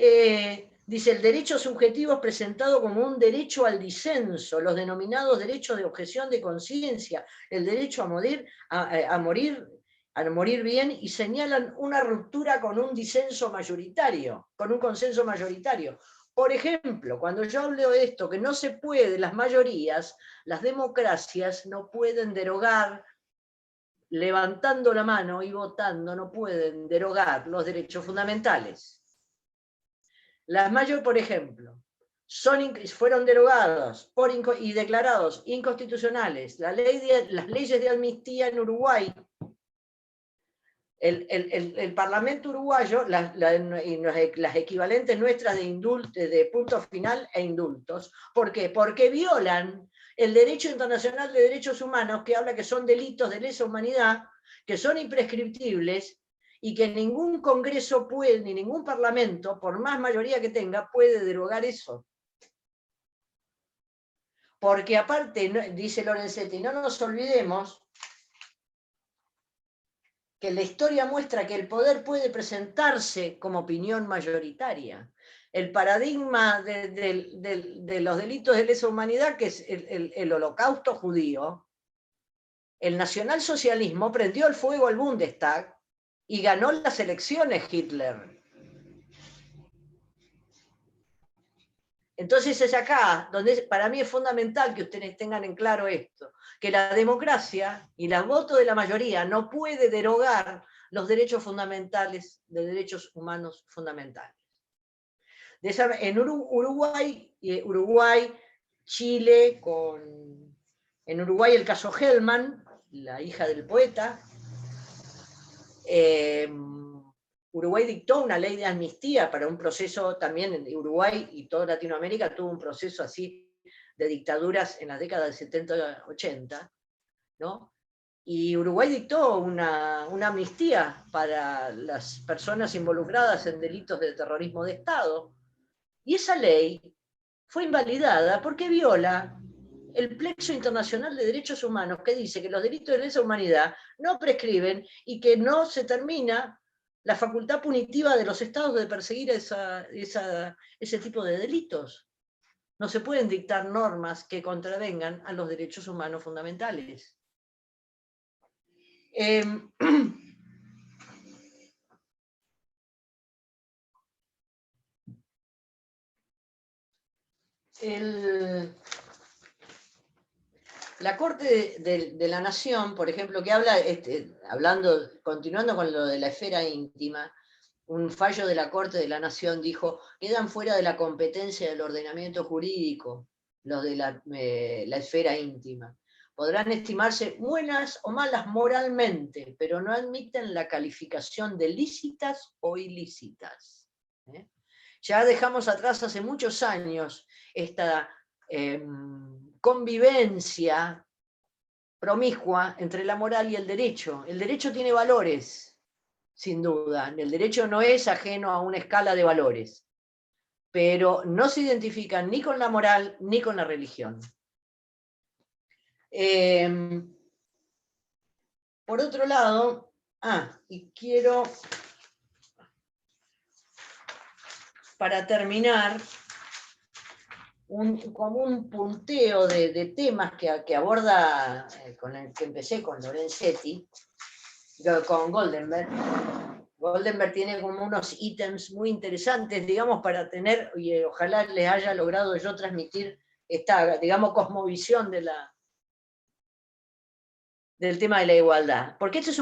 Speaker 2: dice, el derecho subjetivo es presentado como un derecho al disenso, los denominados derechos de objeción de conciencia, el derecho a morir bien, y señalan una ruptura con un disenso mayoritario, con un consenso mayoritario. Por ejemplo, cuando yo hablo de esto, que no se puede, las mayorías, las democracias no pueden derogar, levantando la mano y votando, no pueden derogar los derechos fundamentales. Las mayores, por ejemplo, fueron derogados y declarados inconstitucionales las leyes de amnistía en Uruguay. El Parlamento uruguayo, las equivalentes nuestras de punto final e indultos. ¿Por qué? Porque violan el derecho internacional de derechos humanos, que habla que son delitos de lesa humanidad, que son imprescriptibles, y que ningún congreso puede, ni ningún parlamento, por más mayoría que tenga, puede derogar eso. Porque aparte, dice Lorenzetti, no nos olvidemos que la historia muestra que el poder puede presentarse como opinión mayoritaria. El paradigma de los delitos de lesa humanidad, que es el holocausto judío, el nacionalsocialismo prendió el fuego al Bundestag y ganó las elecciones Hitler. Entonces es acá donde para mí es fundamental que ustedes tengan en claro esto, que la democracia y el voto de la mayoría no puede derogar los derechos fundamentales, de derechos humanos fundamentales. En Uruguay, Chile, en Uruguay el caso Hellman, la hija del poeta, Uruguay dictó una ley de amnistía para un proceso también en Uruguay y toda Latinoamérica tuvo un proceso así de dictaduras en las décadas de 70-80, ¿no? Y Uruguay dictó una amnistía para las personas involucradas en delitos de terrorismo de Estado. Y esa ley fue invalidada porque viola el plexo internacional de derechos humanos que dice que los delitos de lesa humanidad no prescriben y que no se termina la facultad punitiva de los estados de perseguir ese tipo de delitos. No se pueden dictar normas que contravengan a los derechos humanos fundamentales. La Corte de la Nación, por ejemplo, que habla, continuando con lo de la esfera íntima, un fallo de la Corte de la Nación dijo, quedan fuera de la competencia del ordenamiento jurídico los de la esfera íntima. Podrán estimarse buenas o malas moralmente, pero no admiten la calificación de lícitas o ilícitas. Ya dejamos atrás hace muchos años esta convivencia promiscua entre la moral y el derecho. El derecho tiene valores, sin duda. El derecho no es ajeno a una escala de valores, pero no se identifican ni con la moral ni con la religión. Por otro lado, y quiero, para terminar, como un punteo de temas que aborda, con el que empecé con Lorenzetti, con Goldenberg. Goldenberg tiene como unos ítems muy interesantes, digamos, para tener, y ojalá les haya logrado yo transmitir esta, digamos, cosmovisión del tema de la igualdad. Porque este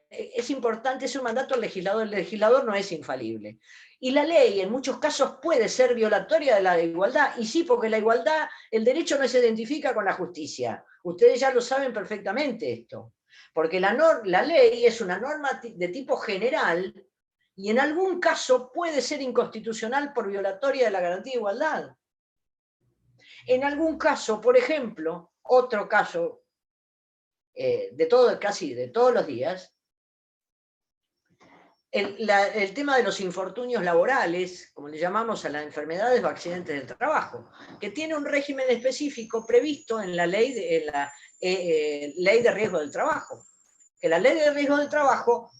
Speaker 2: es importante, es un mandato del legislador. El legislador no es infalible. Y la ley en muchos casos puede ser violatoria de la igualdad, y sí, porque la igualdad, el derecho no se identifica con la justicia. Ustedes ya lo saben perfectamente esto. Porque la ley es una norma de tipo general y en algún caso puede ser inconstitucional por violatoria de la garantía de igualdad. En algún caso, por ejemplo, otro caso casi de todos los días, el tema de los infortunios laborales, como le llamamos a las enfermedades o accidentes del trabajo, que tiene un régimen específico previsto en la ley ley de riesgo del trabajo. Que la ley de riesgo del trabajo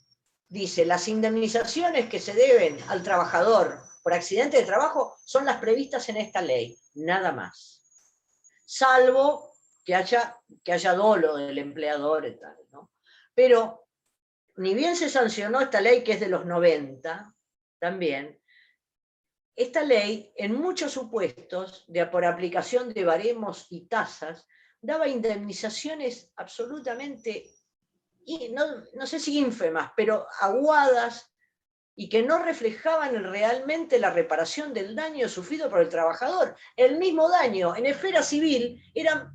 Speaker 2: dice las indemnizaciones que se deben al trabajador por accidente de trabajo son las previstas en esta ley, nada más. Salvo que haya dolo del empleador y tal, ¿no? Pero ni bien se sancionó esta ley, que es de los 90, también, esta ley, en muchos supuestos, por aplicación de baremos y tasas, daba indemnizaciones absolutamente, no sé si ínfimas, pero aguadas, y que no reflejaban realmente la reparación del daño sufrido por el trabajador. El mismo daño en esfera civil era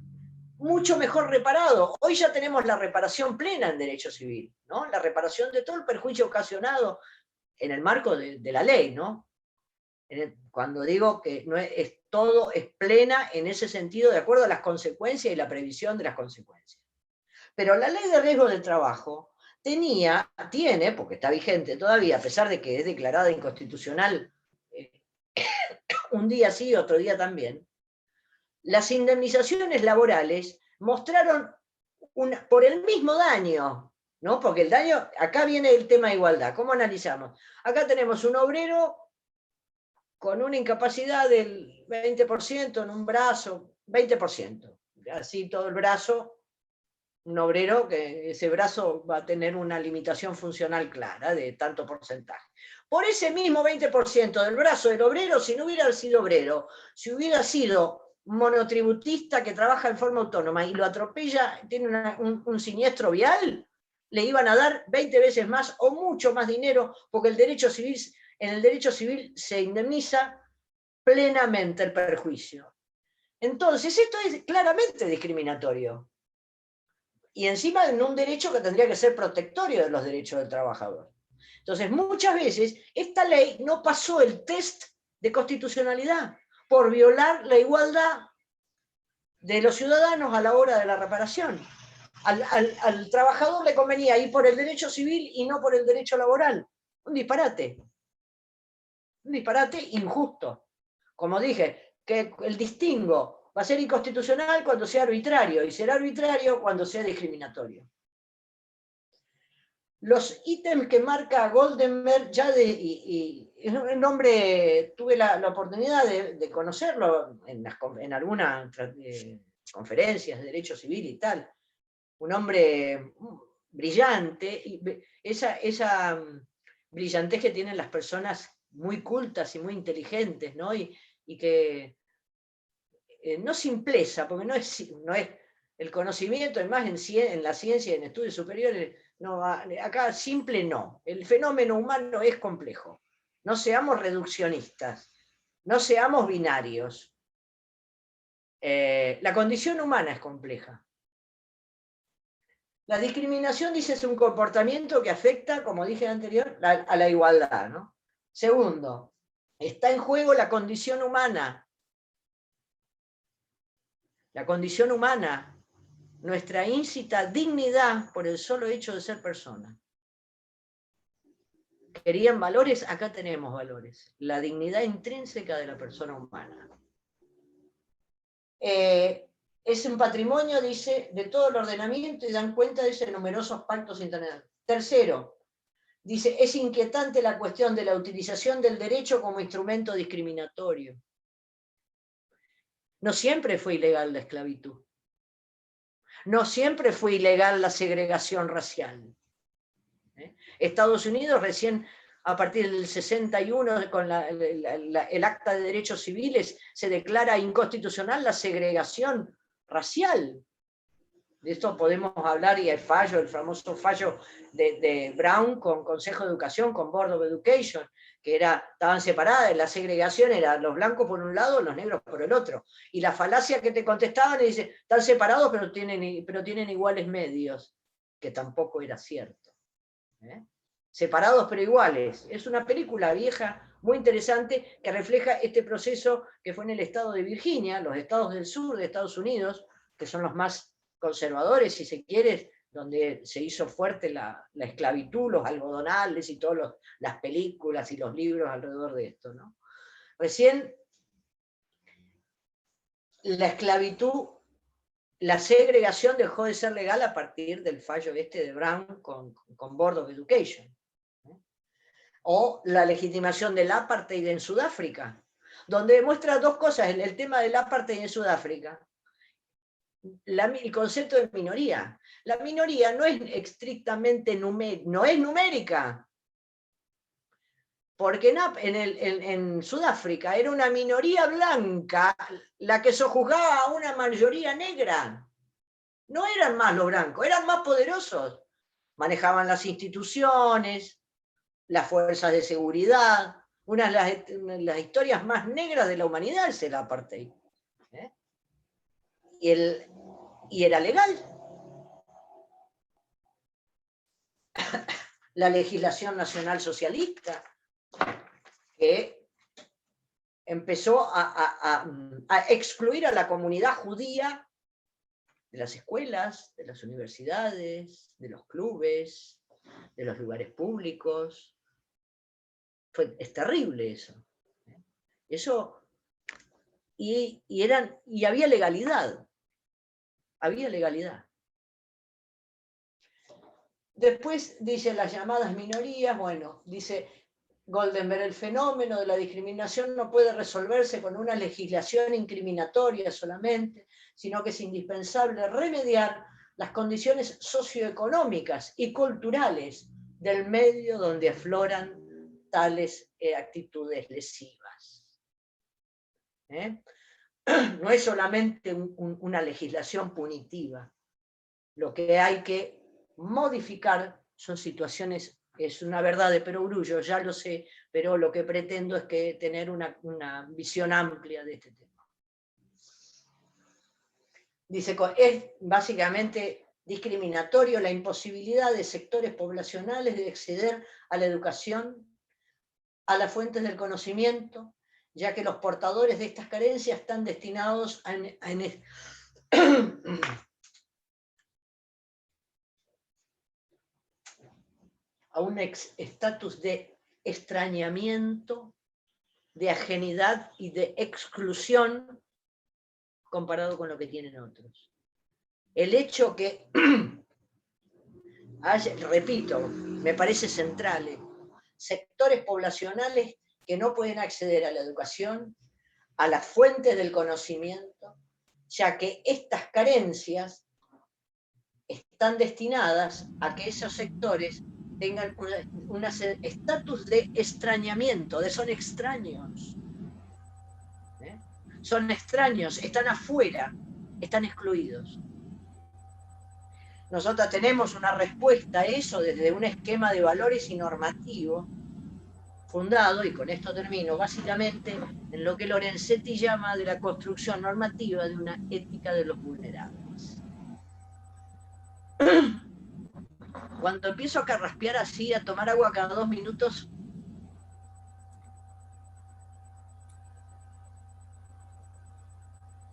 Speaker 2: mucho mejor reparado. Hoy ya tenemos la reparación plena en derecho civil, ¿no? La reparación de todo el perjuicio ocasionado en el marco de la ley, ¿no? Cuando digo que no todo es plena en ese sentido, de acuerdo a las consecuencias y la previsión de las consecuencias. Pero la ley de riesgo del trabajo tiene, porque está vigente todavía, a pesar de que es declarada inconstitucional un día sí, otro día también, las indemnizaciones laborales mostraron por el mismo daño, ¿no? Porque el daño, acá viene el tema de igualdad. ¿Cómo analizamos? Acá tenemos un obrero con una incapacidad del 20% en un brazo, 20%, así todo el brazo, un obrero que ese brazo va a tener una limitación funcional clara de tanto porcentaje. Por ese mismo 20% del brazo del obrero, si no hubiera sido obrero, si hubiera sido monotributista que trabaja en forma autónoma y lo atropella, tiene un siniestro vial, le iban a dar 20 veces más o mucho más dinero, porque en el derecho civil se indemniza plenamente el perjuicio. Entonces, esto es claramente discriminatorio. Y encima en un derecho que tendría que ser protectorio de los derechos del trabajador. Entonces, muchas veces esta ley no pasó el test de constitucionalidad por violar la igualdad de los ciudadanos a la hora de la reparación. Al trabajador le convenía ir por el derecho civil y no por el derecho laboral. Un disparate. Un disparate injusto. Como dije, que el distingo va a ser inconstitucional cuando sea arbitrario, y será arbitrario cuando sea discriminatorio. Los ítems que marca Goldenberg, es un hombre, tuve la oportunidad de conocerlo en algunas conferencias de derecho civil y tal, un hombre brillante, y esa brillantez que tienen las personas muy cultas y muy inteligentes, ¿no? Y que no simpleza, porque no es el conocimiento, además en la ciencia y en estudios superiores, no, acá simple no. El fenómeno humano es complejo. No seamos reduccionistas, no seamos binarios. La condición humana es compleja. La discriminación, dice, es un comportamiento que afecta, como dije anterior, a la igualdad, ¿no? Segundo, está en juego la condición humana. La condición humana, nuestra íncita dignidad por el solo hecho de ser persona. ¿Querían valores? Acá tenemos valores. La dignidad intrínseca de la persona humana. Es un patrimonio, dice, de todo el ordenamiento y dan cuenta de numerosos pactos internacionales. Tercero, dice, es inquietante la cuestión de la utilización del derecho como instrumento discriminatorio. No siempre fue ilegal la esclavitud. No siempre fue ilegal la segregación racial. Estados Unidos recién a partir del 61, con el Acta de Derechos Civiles, se declara inconstitucional la segregación racial. De esto podemos hablar, y el famoso fallo de Brown con Consejo de Educación, con Board of Education, que estaban separadas, la segregación era los blancos por un lado, los negros por el otro. Y la falacia que te contestaban, y dice, están separados pero tienen iguales medios, que tampoco era cierto. Separados pero iguales. Es una película vieja, muy interesante, que refleja este proceso que fue en el estado de Virginia, los estados del sur de Estados Unidos, que son los más conservadores, si se quiere, donde se hizo fuerte la esclavitud, los algodonales y todas las películas y los libros alrededor de esto, ¿no? Recién la esclavitud, la segregación dejó de ser legal a partir del fallo de Brown con Board of Education. O la legitimación del apartheid en Sudáfrica, donde demuestra dos cosas, el tema del apartheid en Sudáfrica, el concepto de minoría. La minoría no es estrictamente no es numérica, porque en Sudáfrica era una minoría blanca la que sojuzgaba a una mayoría negra. No eran más los blancos, eran más poderosos. Manejaban las instituciones, las fuerzas de seguridad. Una de las historias más negras de la humanidad es el apartheid. Y era legal. La legislación nacional socialista, que empezó a excluir a la comunidad judía de las escuelas, de las universidades, de los clubes, de los lugares públicos. Es terrible eso. Eso, y había legalidad. Había legalidad. Después dice las llamadas minorías, bueno, dice Goldenberg, el fenómeno de la discriminación no puede resolverse con una legislación incriminatoria solamente, sino que es indispensable remediar las condiciones socioeconómicas y culturales del medio donde afloran tales actitudes lesivas. No es solamente una legislación punitiva. Lo que hay que modificar son situaciones, es una verdad de perogrullo, ya lo sé, pero lo que pretendo es que tener una visión amplia de este tema. Dice, es básicamente discriminatorio la imposibilidad de sectores poblacionales de acceder a la educación, a las fuentes del conocimiento, ya que los portadores de estas carencias están destinados a un estatus de extrañamiento, de ajenidad y de exclusión comparado con lo que tienen otros. El hecho que, repito, me parece central, sectores poblacionales que no pueden acceder a la educación, a las fuentes del conocimiento, ya que estas carencias están destinadas a que esos sectores tengan un estatus de extrañamiento, son extraños. Son extraños, están afuera, están excluidos. Nosotros tenemos una respuesta a eso desde un esquema de valores y normativo fundado, y con esto termino, básicamente en lo que Lorenzetti llama de la construcción normativa de una ética de los vulnerables. Cuando empiezo a carraspear así, a tomar agua cada 2 minutos,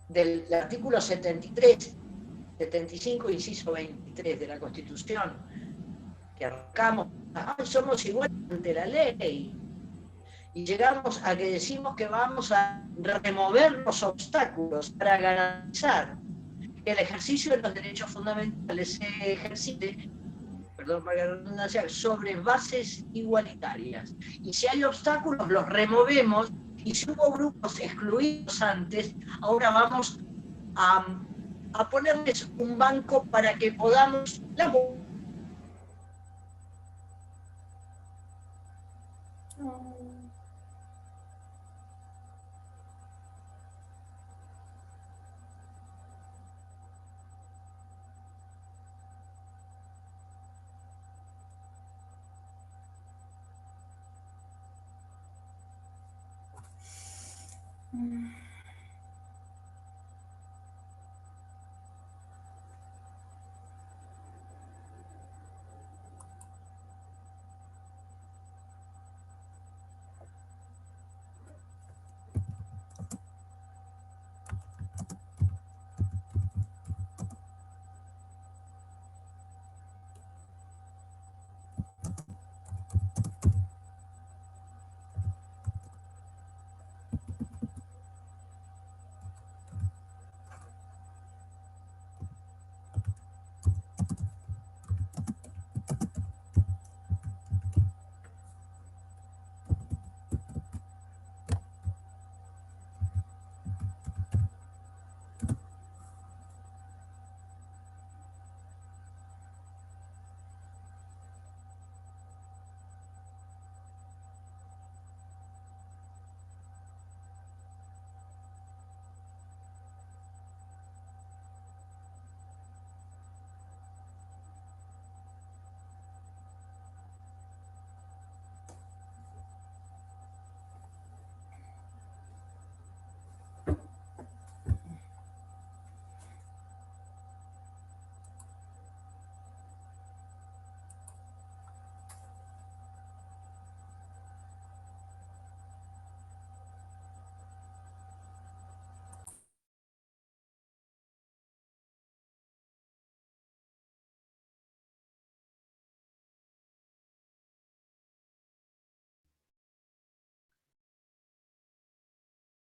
Speaker 2: del artículo 73, 75, inciso 23 de la Constitución, que arrancamos, somos iguales ante la ley, y llegamos a que decimos que vamos a remover los obstáculos para garantizar que el ejercicio de los derechos fundamentales se ejercite, perdón por la redundancia, sobre bases igualitarias. Y si hay obstáculos, los removemos, y si hubo grupos excluidos antes, ahora vamos a ponerles un banco para que podamos...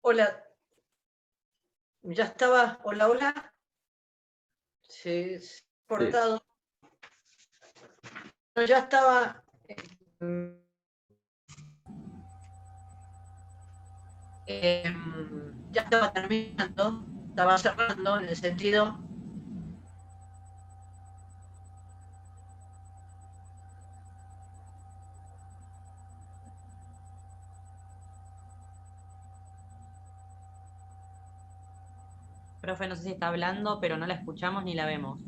Speaker 2: Hola, Ya estaba, hola, hola, se ha cortado. No, ya estaba, ya estaba terminando, estaba cerrando en el sentido.
Speaker 1: Profe, no sé si está hablando, pero no la escuchamos ni la vemos.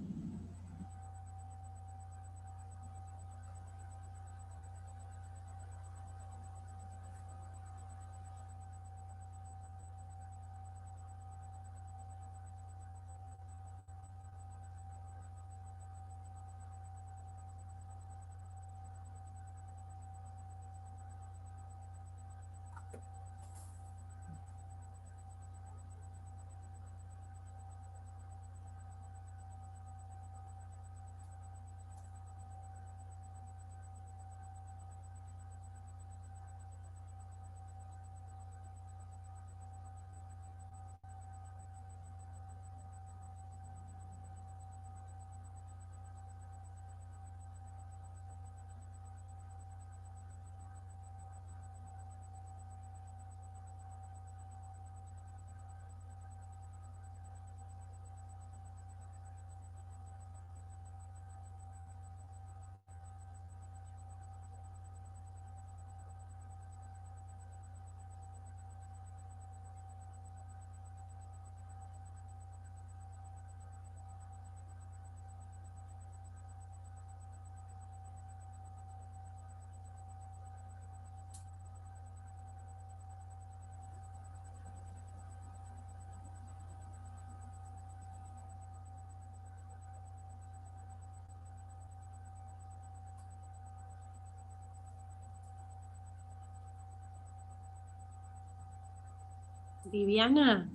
Speaker 3: Viviana,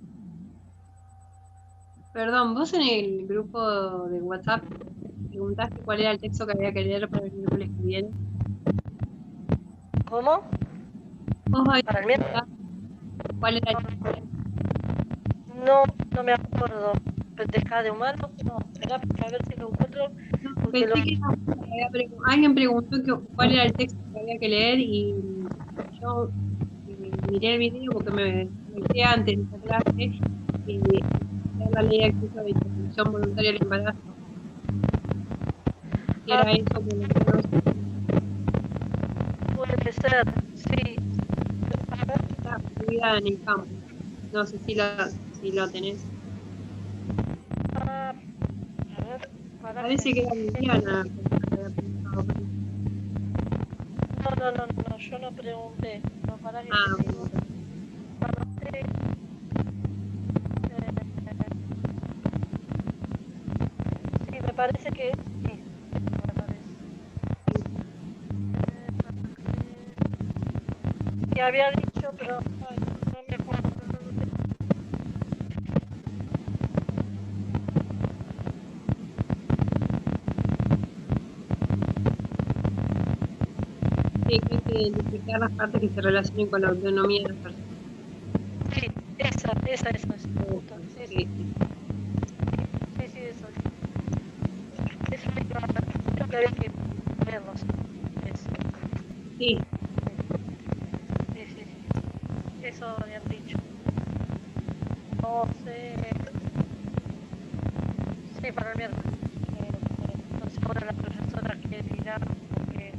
Speaker 3: perdón, vos en el grupo de WhatsApp preguntaste cuál era el texto que había que leer para el miércoles que viene.
Speaker 4: ¿Cómo?
Speaker 3: Vos habías
Speaker 4: Para el miércoles.
Speaker 3: preguntado cuál era el texto.
Speaker 4: No me acuerdo. ¿Pesca de humanos? No, espera, a ver si lo encuentro.
Speaker 3: No,
Speaker 4: Porque
Speaker 3: pensé que alguien preguntó cuál era el texto que había que leer y yo miré el video porque me conecté antes de esta clase y era la ley de acceso a la interrupción voluntaria del embarazo. Y era eso por lo menos.
Speaker 4: Puede ser, sí.
Speaker 3: Está subida en el campo. No sé si lo tenés.
Speaker 4: A ver,
Speaker 3: Parece que era Viviana.
Speaker 4: No, yo no pregunté. No, para que
Speaker 3: Ah,
Speaker 4: te digo. Sí, me parece que sí. Me parece. Y había dicho, pero ay, no me acuerdo.
Speaker 3: sí, que hay que identificar las partes que se relacionen con la autonomía de las personas.
Speaker 4: Sí, esa es justo. Sí,
Speaker 3: Sí.
Speaker 4: Eso. Eso creo que había que verlos.
Speaker 3: Sí.
Speaker 4: Sí. Eso habían dicho. No sé. Sí, para el miércoles. No sé ahora la profesora qué dirá, porque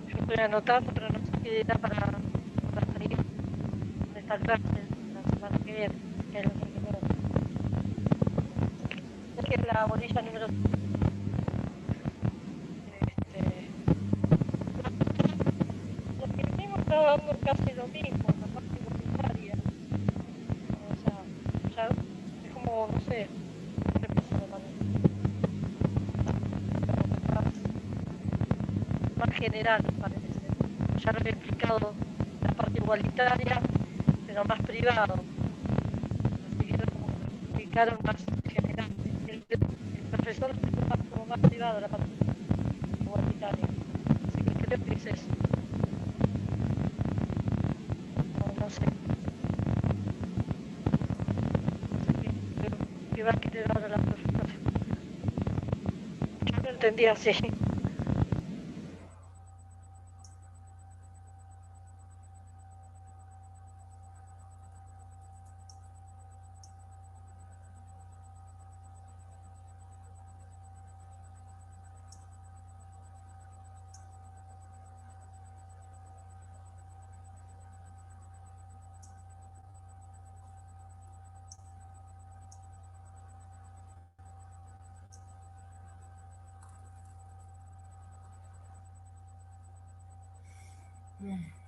Speaker 4: yo estoy anotando, pero no sé qué dirá para salir de esta clase la semana que viene, que es lo que quiero. Es que es la bolilla número lo que venimos está dando casi lo mismo, la parte voluntaria. O sea, ya es como, no sé, repito, me parece. Más general, parece. Ya lo he explicado la parte igualitaria, pero más privado. Así que es como que lo explicaron más general. El profesor explicó más como más privado la parte igualitaria. Así que creo que es eso. No sé. verdad que te da la no sé. Yo lo entendí así.
Speaker 2: Mm.